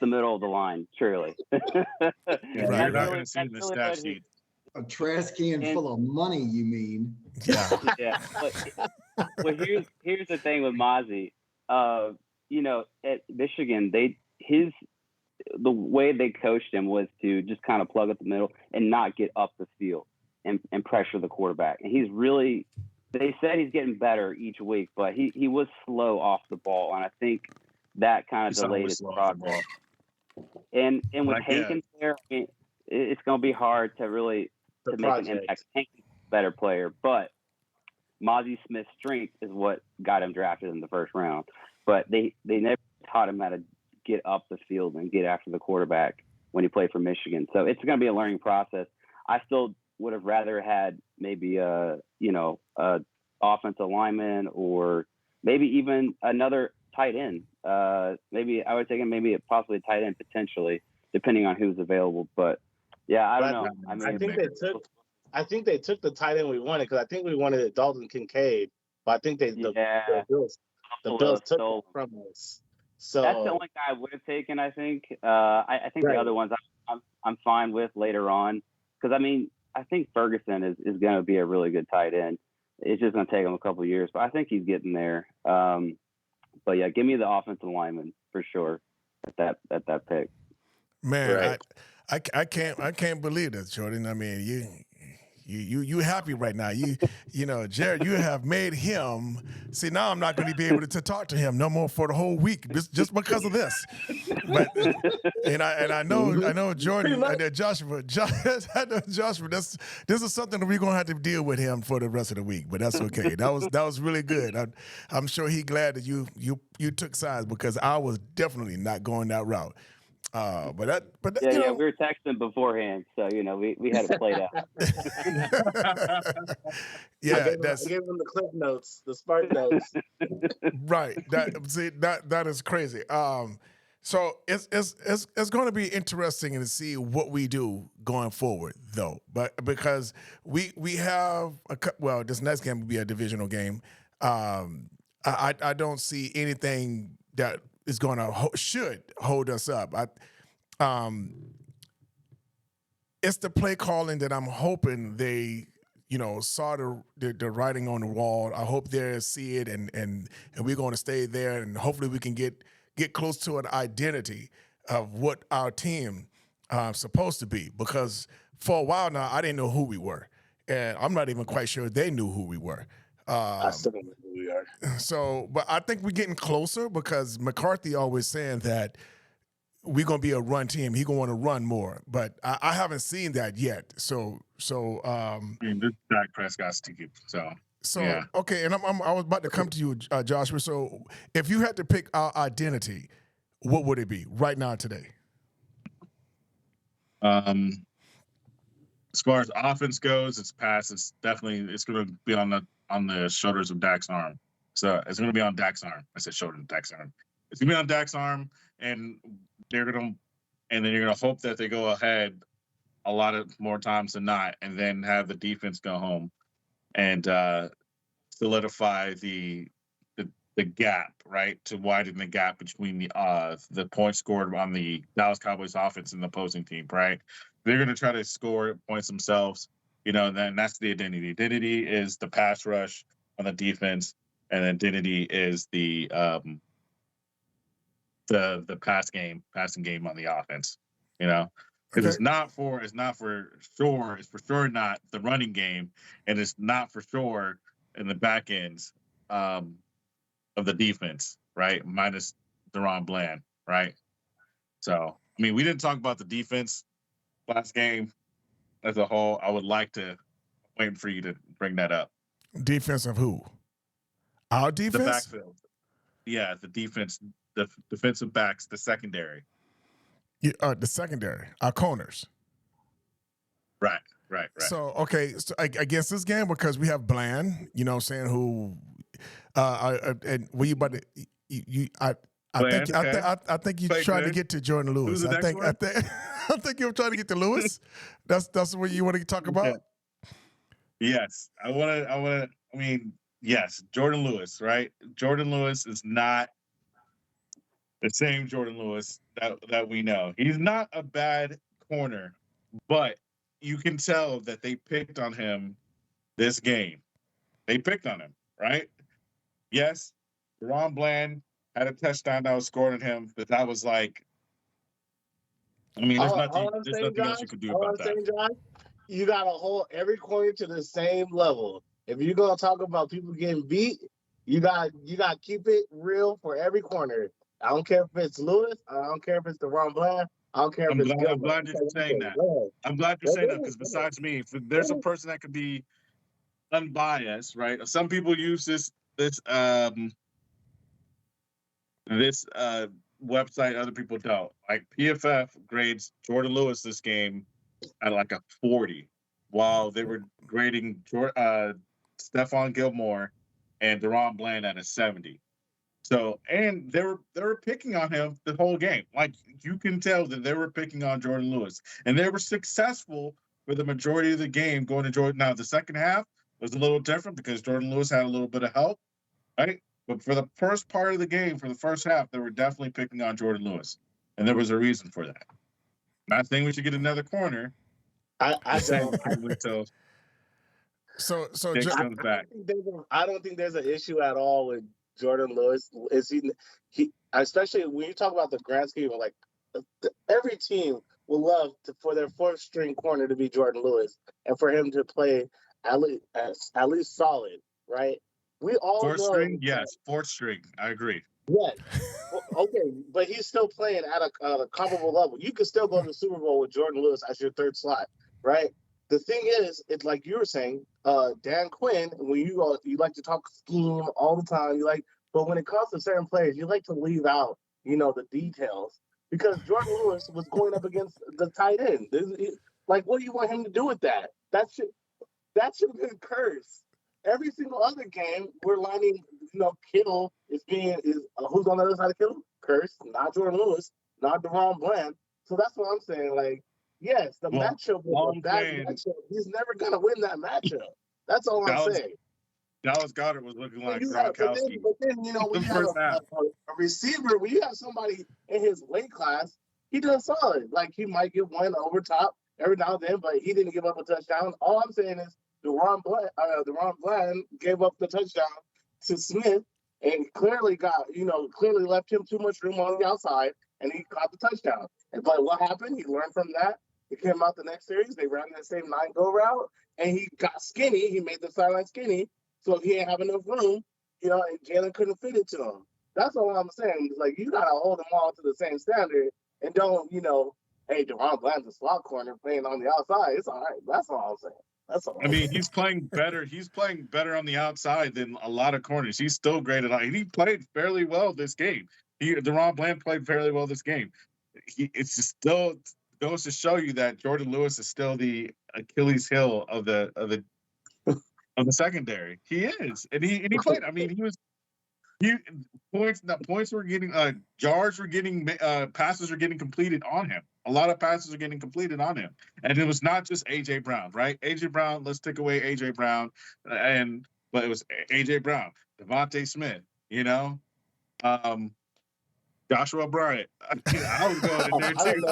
the middle of the line, truly.
You're not going to see the stat sheet.
A trash can full of money, you mean?
Yeah. But here's the thing with Mozzie. At Michigan, the way they coached him was to just kind of plug up the middle and not get up the field and pressure the quarterback. And they said he's getting better each week, but he was slow off the ball. And I think that kind of delayed his progress. And with Hankins there, it's going to be hard to really make an impact. Hankins is a better player, but Mozzie Smith's strength is what got him drafted in the first round. But they never taught him how to get up the field and get after the quarterback when he played for Michigan. So it's going to be a learning process. I still would have rather had maybe a offensive lineman or maybe even another tight end. Maybe I would take him possibly a tight end potentially, depending on who's available. But yeah, I don't know. I mean,
I think they took the tight end we wanted because I think we wanted Dalton Kincaid, but I think the Bills took it from us. So
that's the only guy I would have taken. I think. I think the other ones I'm fine with later on because I think Ferguson is going to be a really good tight end. It's just going to take him a couple of years, but I think he's getting there. But yeah, give me the offensive lineman for sure at that pick.
Man,
right.
I can't believe this, Jordan. I mean, you happy right now. Jared, you have made him. See, now I'm not going to be able to talk to him no more for the whole week just because of this. But I know Jordan and Joshua. I know Joshua. This is something that we're going to have to deal with him for the rest of the week. But that's okay. That was really good. I'm sure he's glad that you took sides because I was definitely not going that route.
We were texting beforehand, so we had it played out.
I gave them the clip notes, the spark notes.
Right. That is crazy. So it's going to be interesting to see what we do going forward, though. But because we have this next game will be a divisional game. I don't see anything that is going to should hold us up. It's the play calling that I'm hoping they, saw the writing on the wall. I hope they see it, and we're going to stay there, and hopefully we can get close to an identity of what our team supposed to be. Because for a while now, I didn't know who we were, and I'm not even quite sure they knew who we were.
I still don't know who we are.
So, but I think we're getting closer because McCarthy always saying that we're going to be a run team. He's going to want to run more, but I haven't seen that yet. So
this Dak Prescott's team. So yeah.
Okay, and I was about to come to you, Joshua. So if you had to pick our identity, what would it be right now today?
As far as offense goes, it's going to be on the shoulders of Dak's arm. So it's going to be on Dak's arm. I said shoulder, Dak's arm. It's going to be on Dak's arm, and then you're going to hope that they go ahead a lot of more times than not, and then have the defense go home and solidify the gap, right? To widen the gap between the points scored on the Dallas Cowboys offense and the opposing team, right? They're going to try to score points themselves, then that's the identity. Identity is the pass rush on the defense, and identity is the passing game on the offense, because it's for sure not the running game, and it's not for sure in the back ends of the defense, right? Minus DaRon Bland, right? So, we didn't talk about the defense last game as a whole. I would like to wait for you to bring that up.
Defense of who? Our defense?
The backfield. Yeah, the defense, the defensive backs, the secondary.
Yeah, the secondary, our corners.
Right. Right.
So okay, so against this game because we have Bland, you know, what I'm saying who, and were you about to
Bland, okay.
I think you're
Played
trying to
good.
get to Jordan Lewis.
Who's the next one?
I think you're trying to get to Lewis. That's what you want to talk about.
Yes, I want to. I mean, yes, Jordan Lewis, right? Jordan Lewis is not the same Jordan Lewis that we know. He's not a bad corner, but you can tell that they picked on him this game. They picked on him, right? Yes, Ron Bland had a touchdown that was scored on him, but that was like, I mean, there's nothing else you could do about that.
Josh, you got to hold every corner to the same level. If you're gonna talk about people getting beat, you got to keep it real for every corner. I don't care if it's Lewis. I don't care if it's Ron Bland. I don't care if it's Gilbert.
I'm glad you're saying that. I'm glad you're saying that because besides me, if there's a person that could be unbiased, right? Some people use this website, other people don't. Like PFF grades Jordan Lewis this game at like a 40, while they were grading Stephon Gilmore and DaRon Bland at a 70. So, and they were picking on him the whole game. Like you can tell that they were picking on Jordan Lewis, and they were successful for the majority of the game going to Jordan. Now the second half was a little different because Jordan Lewis had a little bit of help, right? But for the first part of the game, for the first half, they were definitely picking on Jordan Lewis, and there was a reason for that. Not saying we should get another corner.
I don't.
So
I don't think there's an issue at all with Jordan Lewis. Is he especially when you talk about the grand scheme, like every team will love for their fourth string corner to be Jordan Lewis and for him to play at least solid, right? We all
fourth
know,
string, yes, fourth string. I agree.
Yes. Okay, but he's still playing at a comparable level. You could still go to the Super Bowl with Jordan Lewis as your third slot, right? The thing is, it's like you were saying, Dan Quinn, when you like to talk scheme all the time. But when it comes to certain players, you like to leave out, the details because Jordan Lewis was going up against the tight end. Like, what do you want him to do with that? That should have been cursed. Every single other game, we're lining, Kittle is who's on the other side of Kittle? Curse, not Jordan Lewis, not DaRon Bland. So that's what I'm saying. Like, yes, the matchup was a bad matchup. He's never gonna win that matchup. That's all I'm saying.
Dallas Goedert was looking like
Gronkowski. But then when you have a receiver, when you have somebody in his weight class, he does solid. Like he might get one over top every now and then, but he didn't give up a touchdown. All I'm saying is DaRon Bland gave up the touchdown to Smith and clearly left him too much room on the outside, and he caught the touchdown. But what happened? He learned from that. He came out the next series. They ran that same 9-go route, and he got skinny. He made the sideline skinny, so he didn't have enough room, and Jalen couldn't fit it to him. That's all I'm saying. It's like you got to hold them all to the same standard and don't, hey, DaRon Bland's a slot corner playing on the outside. It's all right. That's all I'm saying.
I mean, he's playing better. He's playing better on the outside than a lot of corners. He's still great at. He played fairly well this game. DaRon Bland played fairly well this game. It's just still goes to show you that Jordan Lewis is still the Achilles heel of the secondary. He is, and he played. I mean, points were getting yards were getting passes were getting completed on him. A lot of passes are getting completed on him, and it was not just AJ Brown, right? AJ Brown, let's take away AJ Brown, but it was AJ Brown, Devontae Smith, Joshua Bryant. I was going in there
too.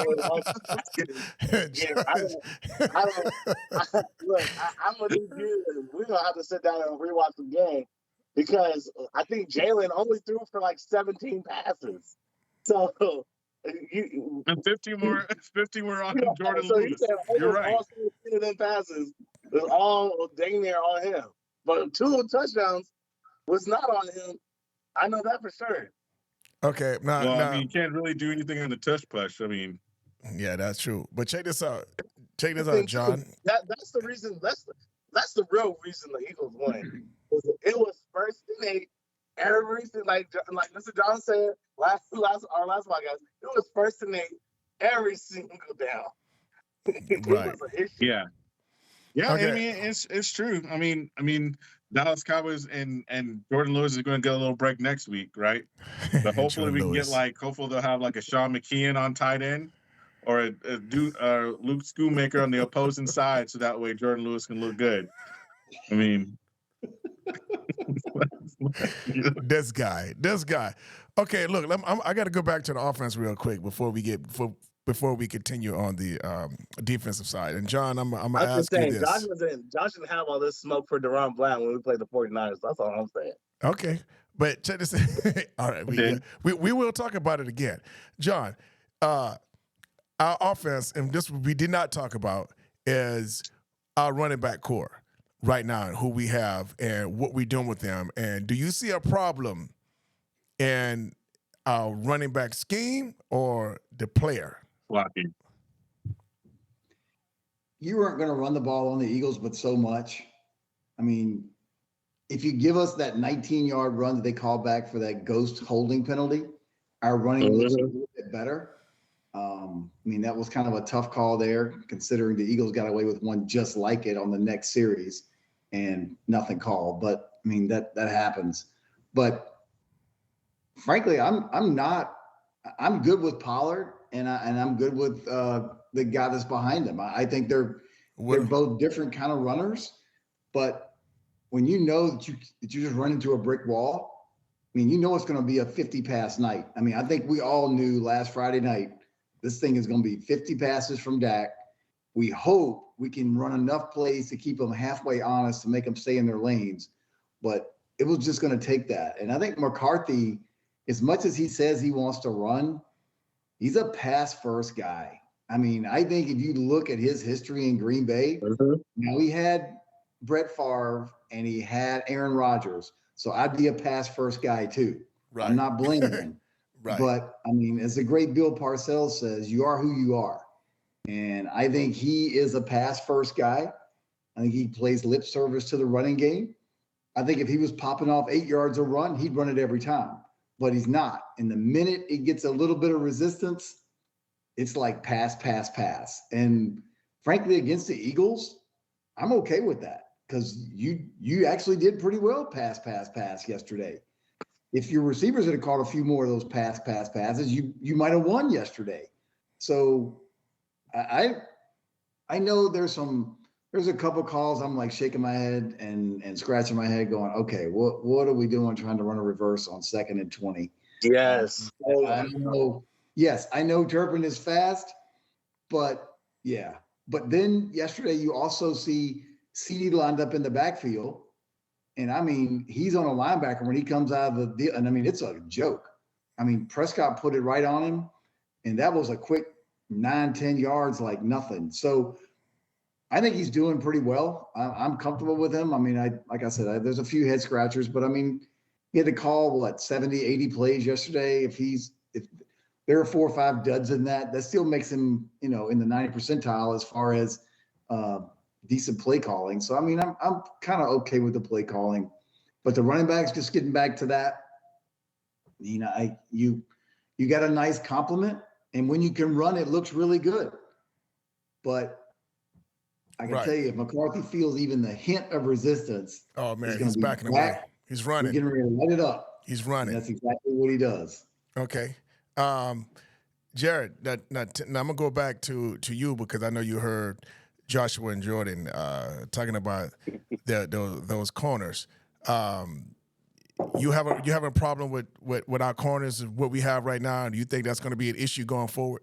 Look, I'm gonna need you. We're gonna have to sit down and rewatch the game because I think Jalen only threw for like 17 passes. So.
And 15 were on Jordan Lewis. You're right.
All 16 of them passes was all dang near on him. But 2 touchdowns was not on him. I know that for sure.
Okay.
I mean, you can't really do anything on the tush push. I mean,
yeah, that's true. But check this out. John.
That's the reason. That's the real reason the Eagles won. It was 1st and 8. Everything like Mr. John said our last podcast, it was 1st and 8 every single down.
Right.
Yeah. Yeah, I
Okay.
mean it's true. I mean Dallas Cowboys and Jordan Lewis is going to get a little break next week, right? But hopefully
Jordan
we can get
Lewis.
hopefully they'll have like a Sean McKeon on tight end or Luke Schoonmaker on the opposing side, so that way Jordan Lewis can look good. I mean,
This guy. Okay, look, I got to go back to the offense real quick before we continue on the defensive side. And John, I'm gonna
I'm just
ask you
saying,
this.
Josh didn't have all this smoke for Deron Bland when we played the 49ers. That's all I'm saying.
Okay, but check this. All right,
Okay.
we will talk about it again, John. Our offense, and this we did not talk about, is our running back core right now, and who we have, and what we're doing with them. And do you see a problem in our running back scheme or the player?
blocking.
You weren't going to run the ball on the Eagles, but so much. I mean, if you give us that 19-yard run that they called back for that ghost holding penalty, our running looks a little bit better. I mean, that was kind of a tough call there, considering the Eagles got away with one just like it on the next series and nothing called. But I mean, that happens. But frankly, I'm good with Pollard, and I'm good with the guy that's behind him. I think they're both different kind of runners, but when you know that you just run into a brick wall, I mean, you know it's going to be a 50 pass night. I mean, I think we all knew last Friday night this thing is going to be 50 passes from Dak. We hope we can run enough plays to keep them halfway honest to make them stay in their lanes, but it was just going to take that. And I think McCarthy, as much as he says he wants to run, he's a pass first guy. I mean, I think if you look at his history in Green Bay, now he had Brett Favre and he had Aaron Rodgers. So I'd be a pass first guy too.
Right.
I'm not blaming him.
Right.
But I mean, as the great Bill Parcells says, you are who you are. And I think he is a pass first guy. I think he plays lip service to the running game. I think if he was popping off 8 yards a run, he'd run it every time. But he's not. And the minute it gets a little bit of resistance, it's like pass. And frankly, against the Eagles, I'm okay with that because you actually did pretty well pass yesterday. If your receivers had caught a few more of those passes, you might have won yesterday. So I know there's a couple calls I'm like shaking my head and scratching my head going, okay, what are we doing trying to run a reverse on 2nd and 20?
Yes.
I know Turpin is fast, but yeah. But then yesterday you also see CD lined up in the backfield. And I mean, he's on a linebacker when he comes out of the deal. And I mean, it's a joke. I mean, Prescott put it right on him. And that was a quick 9-10 yards, like nothing. So I think he's doing pretty well. I'm comfortable with him. I mean, like I said, there's a few head scratchers, but I mean, he had to call 70, 80 plays yesterday. If there are 4 or 5 duds in that still makes him, in the 90th percentile as far as decent play calling. So I mean, I'm kind of okay with the play calling, but the running backs, just getting back to that, you got a nice compliment, and when you can run, it looks really good. But I can tell you, if McCarthy feels even the hint of resistance,
oh man, he's backing away. He's running.
He's getting ready to light it up.
He's running.
And that's exactly what he does.
Okay. Jared, now I'm gonna go back to you because I know you heard Joshua and Jordan talking about those corners. You have a problem with our corners, what we have right now? Do you think that's going to be an issue going forward?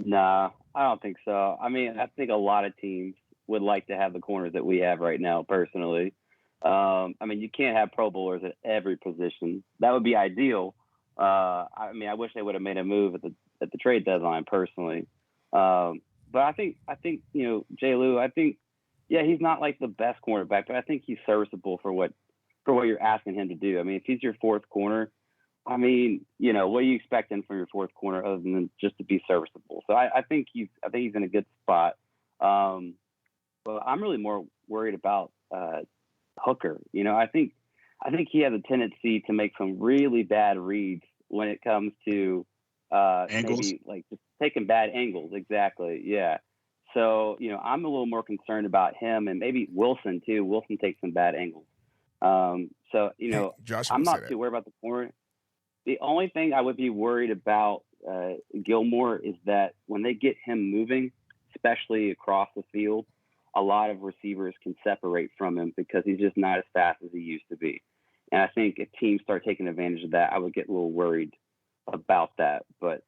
Nah, I don't think so. I mean, I think a lot of teams would like to have the corners that we have right now, personally. I mean, you can't have Pro Bowlers at every position. That would be ideal. I mean, I wish they would have made a move at the trade deadline, personally. But I think Jay Lou, I think, yeah, he's not like the best cornerback, but I think he's serviceable for what you're asking him to do. I mean, if he's your fourth corner, I mean, what are you expecting from your fourth corner other than just to be serviceable? So I think he's in a good spot. But I'm really more worried about Hooker. I think he has a tendency to make some really bad reads when it comes to
angles,
maybe like just taking bad angles. Exactly. Yeah. So, I'm a little more concerned about him and maybe Wilson too. Wilson takes some bad angles. So,
Joshua
I'm
said
not
that.
too worried about the corner. The only thing I would be worried about Gilmore is that when they get him moving, especially across the field, a lot of receivers can separate from him because he's just not as fast as he used to be. And I think if teams start taking advantage of that, I would get a little worried about that. But,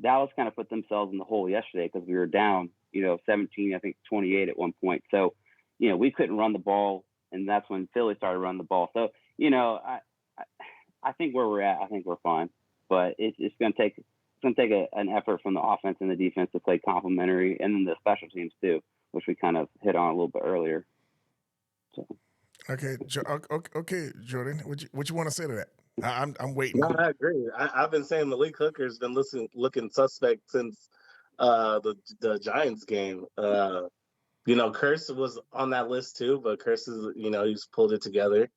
Dallas kind of put themselves in the hole yesterday because we were down, 17, I think 28 at one point. So, we couldn't run the ball, and that's when Philly started running the ball. So, I think where we're at, I think we're fine. But it's going to take an effort from the offense and the defense to play complementary, and then the special teams too, which we kind of hit on a little bit earlier. So.
Okay, okay, Jordan, what you want to say to that? I'm waiting.
No, I agree. I've been saying Malik Hooker's been looking suspect since the Giants game. Curse was on that list too, but Curse is he's pulled it together.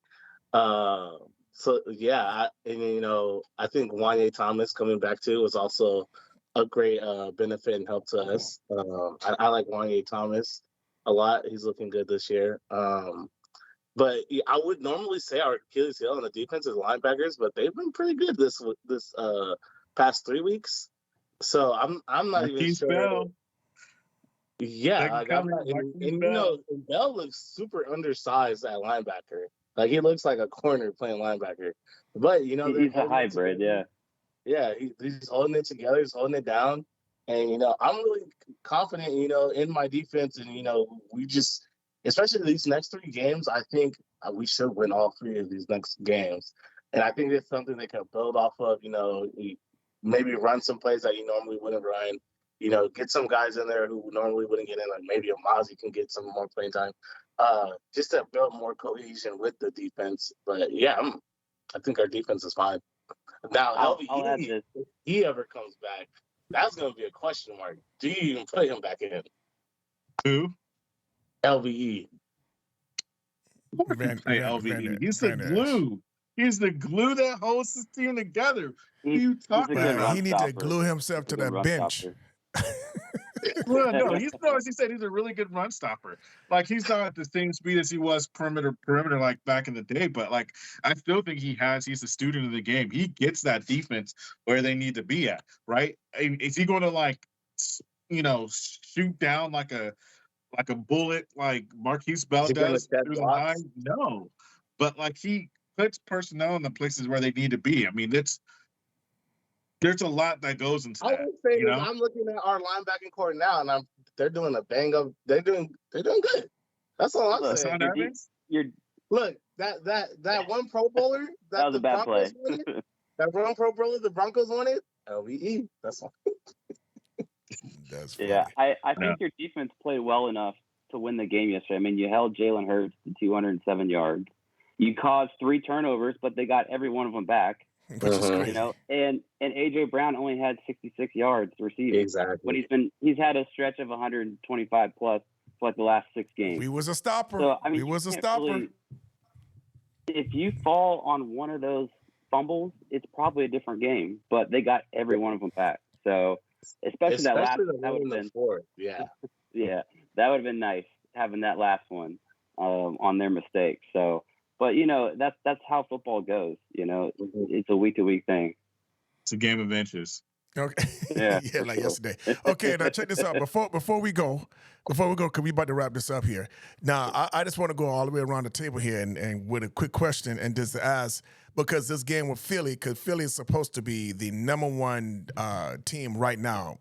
So yeah, I think Wanye Thomas coming back too was also a great benefit and help to us. I like Wanye Thomas a lot. He's looking good this year. But I would normally say our Achilles heel on the defense is linebackers, but they've been pretty good this past 3 weeks. So I'm not even sure.
Bell.
Yeah, and Bell looks super undersized at linebacker. Like he looks like a corner playing linebacker. But
he's a hybrid, yeah.
Yeah, he's holding it together, he's holding it down. And I'm really confident, in my defense, and we just. Especially these next 3 games, I think we should win all 3 of these next games. And I think it's something they can build off of, maybe run some plays that you normally wouldn't run, get some guys in there who normally wouldn't get in, like maybe Amazi can get some more playing time, just to build more cohesion with the defense. But yeah, I think our defense is fine. Now, LVE, if he ever comes back, that's going to be a question mark. Do you even put him back in?
Who?
LVE.
LVE. He's the glue. He's the glue that holds this team together.
He need to glue himself to that bench.
Well, no, as he said, he's a really good run stopper. Like he's not at the same speed as he was perimeter like back in the day, but like I still think he's a student of the game. He gets that defense where they need to be at, right? And is he going to shoot down like a bullet like Marquise Bell does? No. But like he puts personnel in the places where they need to be. I mean, there's a lot that goes into that.
I'm looking at our linebacking core now, and they're doing a bang up. They're doing good. That's all I'm saying. Look, that one Pro Bowler
that was a bad play.
That one Pro Bowler the Broncos wanted. LVE. That's all.
That's funny.
Yeah, I think your defense played well enough to win the game yesterday. I mean, you held Jalen Hurts to 207 yards. You caused 3 turnovers, but they got every one of them back.
Which is crazy.
And AJ Brown only had 66 yards receiving.
Exactly.
But he's had a stretch of 125 plus for like the last 6 games.
We was a stopper.
So, I mean,
we was a stopper.
If you fall on one of those fumbles, it's probably a different game. But they got every one of them back. So. Especially that last one. That would have been
fourth. Yeah.
Yeah, that would have been nice having that last one on their mistake. So, but that's how football goes. It's a week-to-week thing.
It's a game of inches.
Okay.
Yeah,
like yesterday. Okay, now check this out. Before we go, because we about to wrap this up here. Now, I just want to go all the way around the table here and with a quick question and just ask, because this game with Philly, because Philly is supposed to be the number 1 team right now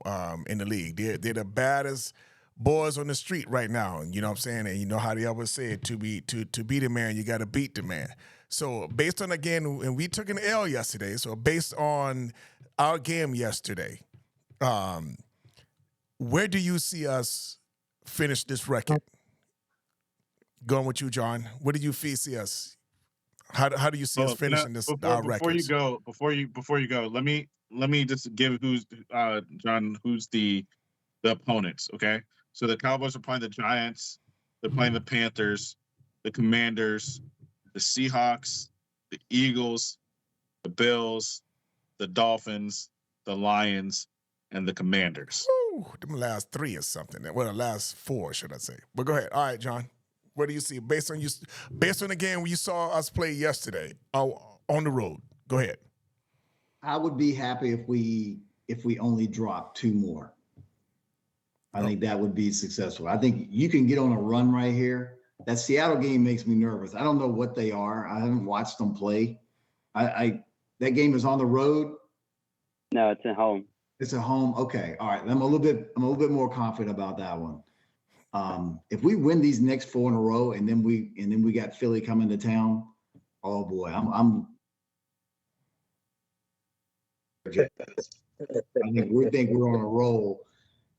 in the league. They're the baddest boys on the street right now. You know what I'm saying? And you know how they always say to beat a man, you got to beat the man. So based on, again, and we took an L yesterday, so based on our game yesterday, where do you see us finish this record? Going with you, John. Where do you see us? How do you see us finishing this record?
Before you go, let me just give who's the opponents, okay? So the Cowboys are playing the Giants, they're playing the Panthers, the Commanders, the Seahawks, the Eagles, the Bills, the Dolphins, the Lions, and the Commanders.
Woo, them last 3 or something. Well, the last 4, should I say? But go ahead. All right, John. What do you see based on the game where you saw us play yesterday on the road? Go ahead.
I would be happy if we only drop 2 more. I think that would be successful. I think you can get on a run right here. That Seattle game makes me nervous. I don't know what they are. I haven't watched them play. That game is on the road.
No, it's at home.
It's at home. Okay. All right. I'm a little bit more confident about that one. If we win these next 4 in a row and then we got Philly coming to town, oh boy, we think we're on a roll.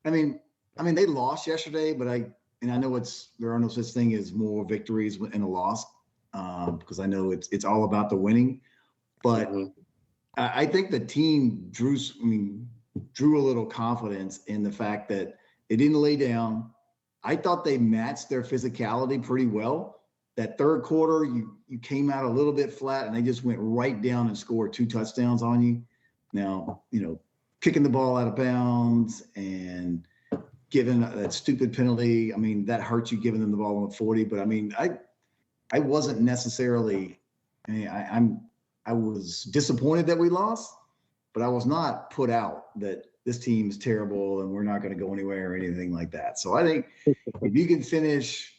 I mean, they lost yesterday, but I know there are no such thing as more victories in a loss, because I know it's all about the winning. But I think the team drew a little confidence in the fact that they didn't lay down. I thought they matched their physicality pretty well. That third quarter, you came out a little bit flat, and they just went right down and scored 2 touchdowns on you. Now, kicking the ball out of bounds and giving that stupid penalty, that hurts you, giving them the ball on the 40. But I wasn't necessarily. I was disappointed that we lost, but I was not put out that this team's terrible and we're not going to go anywhere or anything like that. So I think if you can finish,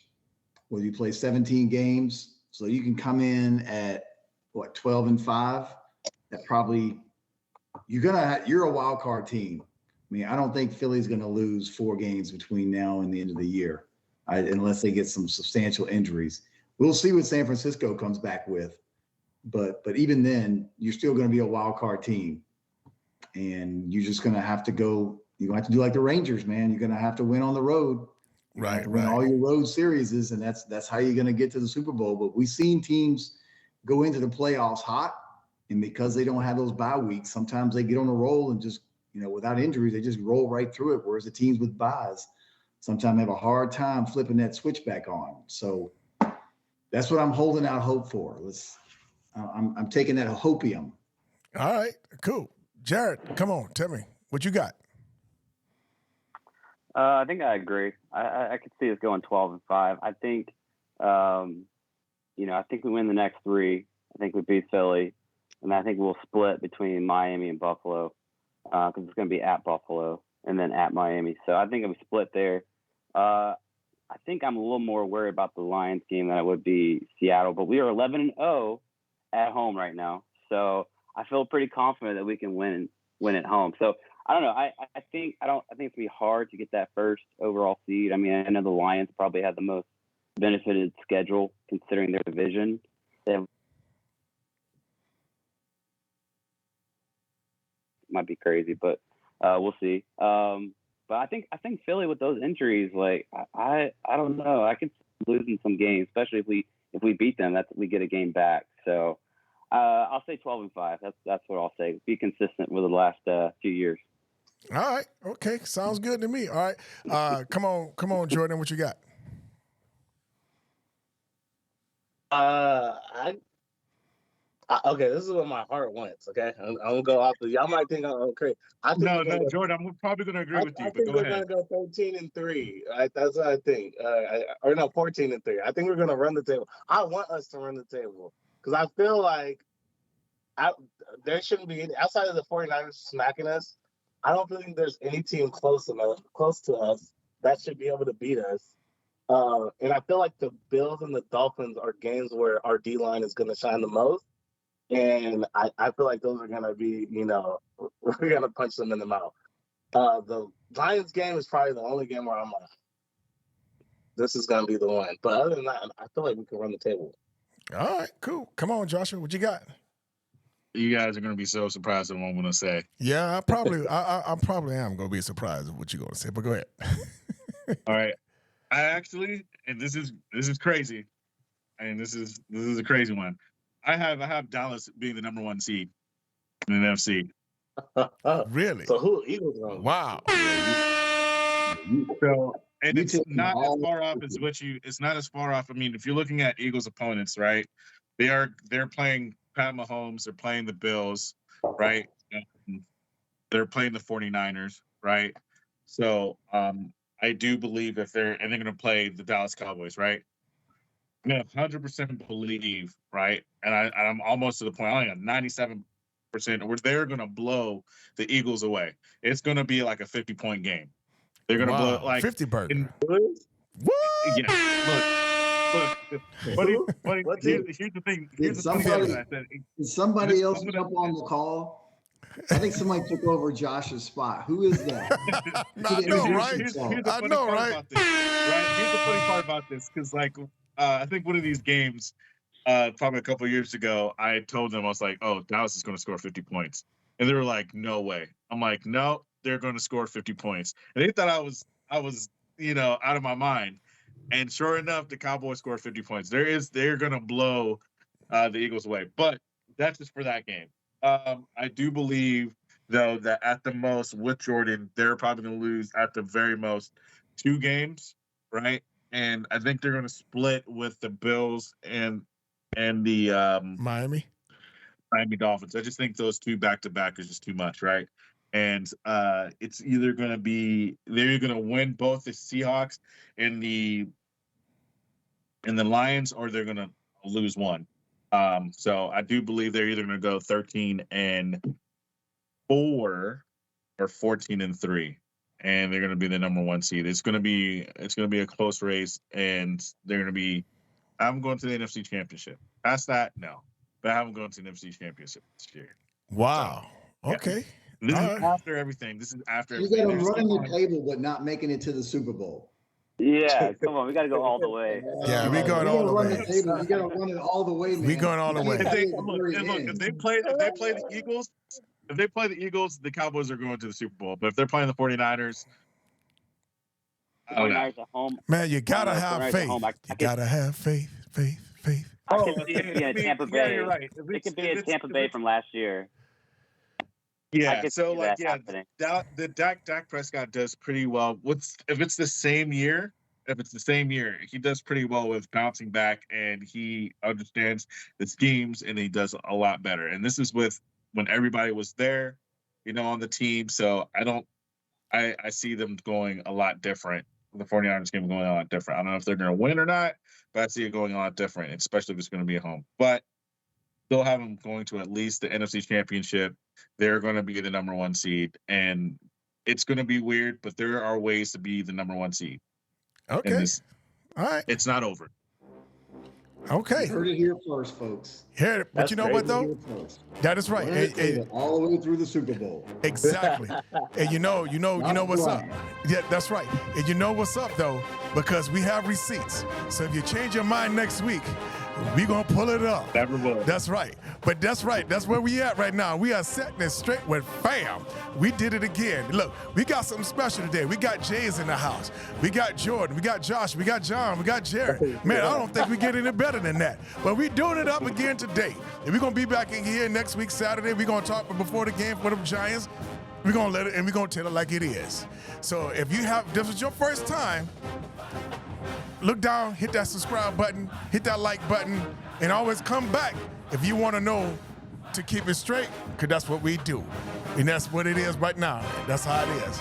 you play 17 games, so you can come in at 12-5, that probably you're a wild card team. I don't think Philly's going to lose 4 games between now and the end of the year, unless they get some substantial injuries. We'll see what San Francisco comes back with, but even then, you're still going to be a wild card team, and you're just going to have to go. You're going to have to do like the Rangers, man. You're going to have to win on the road.
Right.
Win all your road series, and that's how you're going to get to the Super Bowl. But we've seen teams go into the playoffs hot, and because they don't have those bye weeks, sometimes they get on a roll and just, without injuries, they just roll right through it. Whereas the teams with byes sometimes have a hard time flipping that switch back on. So that's what I'm holding out hope for. I'm taking that hopium.
All right, cool. Jared, come on, tell me what you got.
I think I agree. I could see us going 12-5. I think, I think we win the next 3. I think we beat Philly, and I think we'll split between Miami and Buffalo, because it's going to be at Buffalo and then at Miami. So I think it was split there. I think I'm a little more worried about the Lions game than I would be Seattle, but we are 11-0 at home right now. So I feel pretty confident that we can win at home. So I don't know. I think it's gonna be hard to get that first overall seed. I know the Lions probably had the most benefited schedule considering their division. Might be crazy, but we'll see. But I think Philly with those injuries, I don't know. I could see losing some games, especially if we beat them. We get a game back. So I'll say 12-5. That's what I'll say. Be consistent with the last few years.
All right. Okay. Sounds good to me. All right. Come on, Jordan. What you got?
Okay, this is what my heart wants. Okay, I'm gonna go off. Y'all might think I'm crazy.
No, Jordan, I'm probably gonna agree with you.
I think
but
we're
go ahead.
gonna go 13-3. Right? That's what I think. 14-3. I think we're gonna run the table. I want us to run the table because I feel like there shouldn't be any, outside of the 49ers smacking us. I don't think there's any team close to us that should be able to beat us. And I feel like the Bills and the Dolphins are games where our D-line is going to shine the most. And I feel like those are going to be, we're going to punch them in the mouth. The Lions game is probably the only game where I'm like, this is going to be the one. But other than that, I feel like we can run the table.
All right, cool. Come on, Joshua. What you got?
You guys are going to be so surprised at what I'm going to say.
Yeah, I probably am going to be surprised at what you're going to say, but go ahead.
All right. I actually, and this is crazy, and this is a crazy one. I have Dallas being the number 1 seed in the NFC.
Really?
So who Eagles on?
Wow.
So, and it's not as far off as it's not as far off. If you're looking at Eagles opponents, right? They're playing Pat Mahomes, they're playing the Bills, right? They're playing the 49ers, right? So I do believe if they're going to play the Dallas Cowboys, right? I'm going to 100% believe, right? And I'm almost to the point. I think 97% where they're going to blow the Eagles away. It's going to be like a 50-point game. They're going to blow like
50 burger. What?
Yeah, look. But here's the thing. Here's the thing.
Did somebody else jump on the call? I think somebody took over Josh's spot. Who is that?
I know, right? I know, right?
Here's the funny part about this, because like I think one of these games, probably a couple of years ago, I told them, I was like, "Oh, Dallas is going to score 50 points," and they were like, "No way." I'm like, "No, they're going to score 50 points," and they thought I was out of my mind. And sure enough, the Cowboys scored 50 points. They're going to blow the Eagles away, but that's just for that game. I do believe, though, that at the most with Jordan, they're probably going to lose at the very most 2 games, right? And I think they're going to split with the Bills and the
Miami
Dolphins. I just think those 2 back-to-back is just too much, right? And it's either going to be they're going to win both the Seahawks and the Lions, or they're going to lose one. So I do believe they're either going to go 13-4 or 14-3, and they're going to be the number 1 seed. It's going to be a close race, and they're going to be. I'm going to the NFC Championship. Past that, no, but I'm going to the NFC Championship this year.
Wow.
So, yeah.
Okay.
This
All
is
right.
after everything. This is after
You
everything.
got them running the table, but not making it to the Super Bowl.
Yeah, come on, we got to go all the way.
Yeah, we going all the way.
You got to run it all the way, man.
We going all the way.
If they play the Eagles, the Cowboys are going to the Super Bowl. But if they're playing the 49ers, I don't know.
49ers at home.
Man, you gotta have faith. You gotta have faith.
I could see it being a Tampa Bay.
Yeah, you're right.
It could be a Tampa Bay from last year.
Yeah,
could
so
see
like,
that happening.
the Dak Prescott does pretty well. If it's the same year, he does pretty well with bouncing back, and he understands the schemes, and he does a lot better. And this is when everybody was there, on the team. So I see them going a lot different. The 49ers game going a lot different. I don't know if they're going to win or not, but I see it going a lot different, especially if it's going to be at home. But they'll have them going to at least the NFC Championship. They're going to be the number 1 seed, and it's going to be weird, but there are ways to be the number 1 seed.
Okay. All right.
It's not over.
Okay.
You heard it here first, folks.
But you know what, though? That is right.
All the way through the Super Bowl.
Exactly. And you know what's up. Yeah, that's right. And you know what's up, though, because we have receipts. So if you change your mind next week, we're going to pull it up.
Never will.
That's right. But that's right. That's where we at right now. We are setting it straight with fam. We did it again. Look, we got something special today. We got Jay's in the house. We got Jordan. We got Josh. We got John. We got Jared. Man, I don't think we get any better than that. But we doing it up again today. And we're going to be back in here next week, Saturday. We're going to talk before the game for the Giants. We're going to let it, and we're going to tell it like it is. So if this was your first time, look down, hit that subscribe button, hit that like button, and always come back if you want to know to keep it straight, because that's what we do. And that's what it is right now. That's how it is.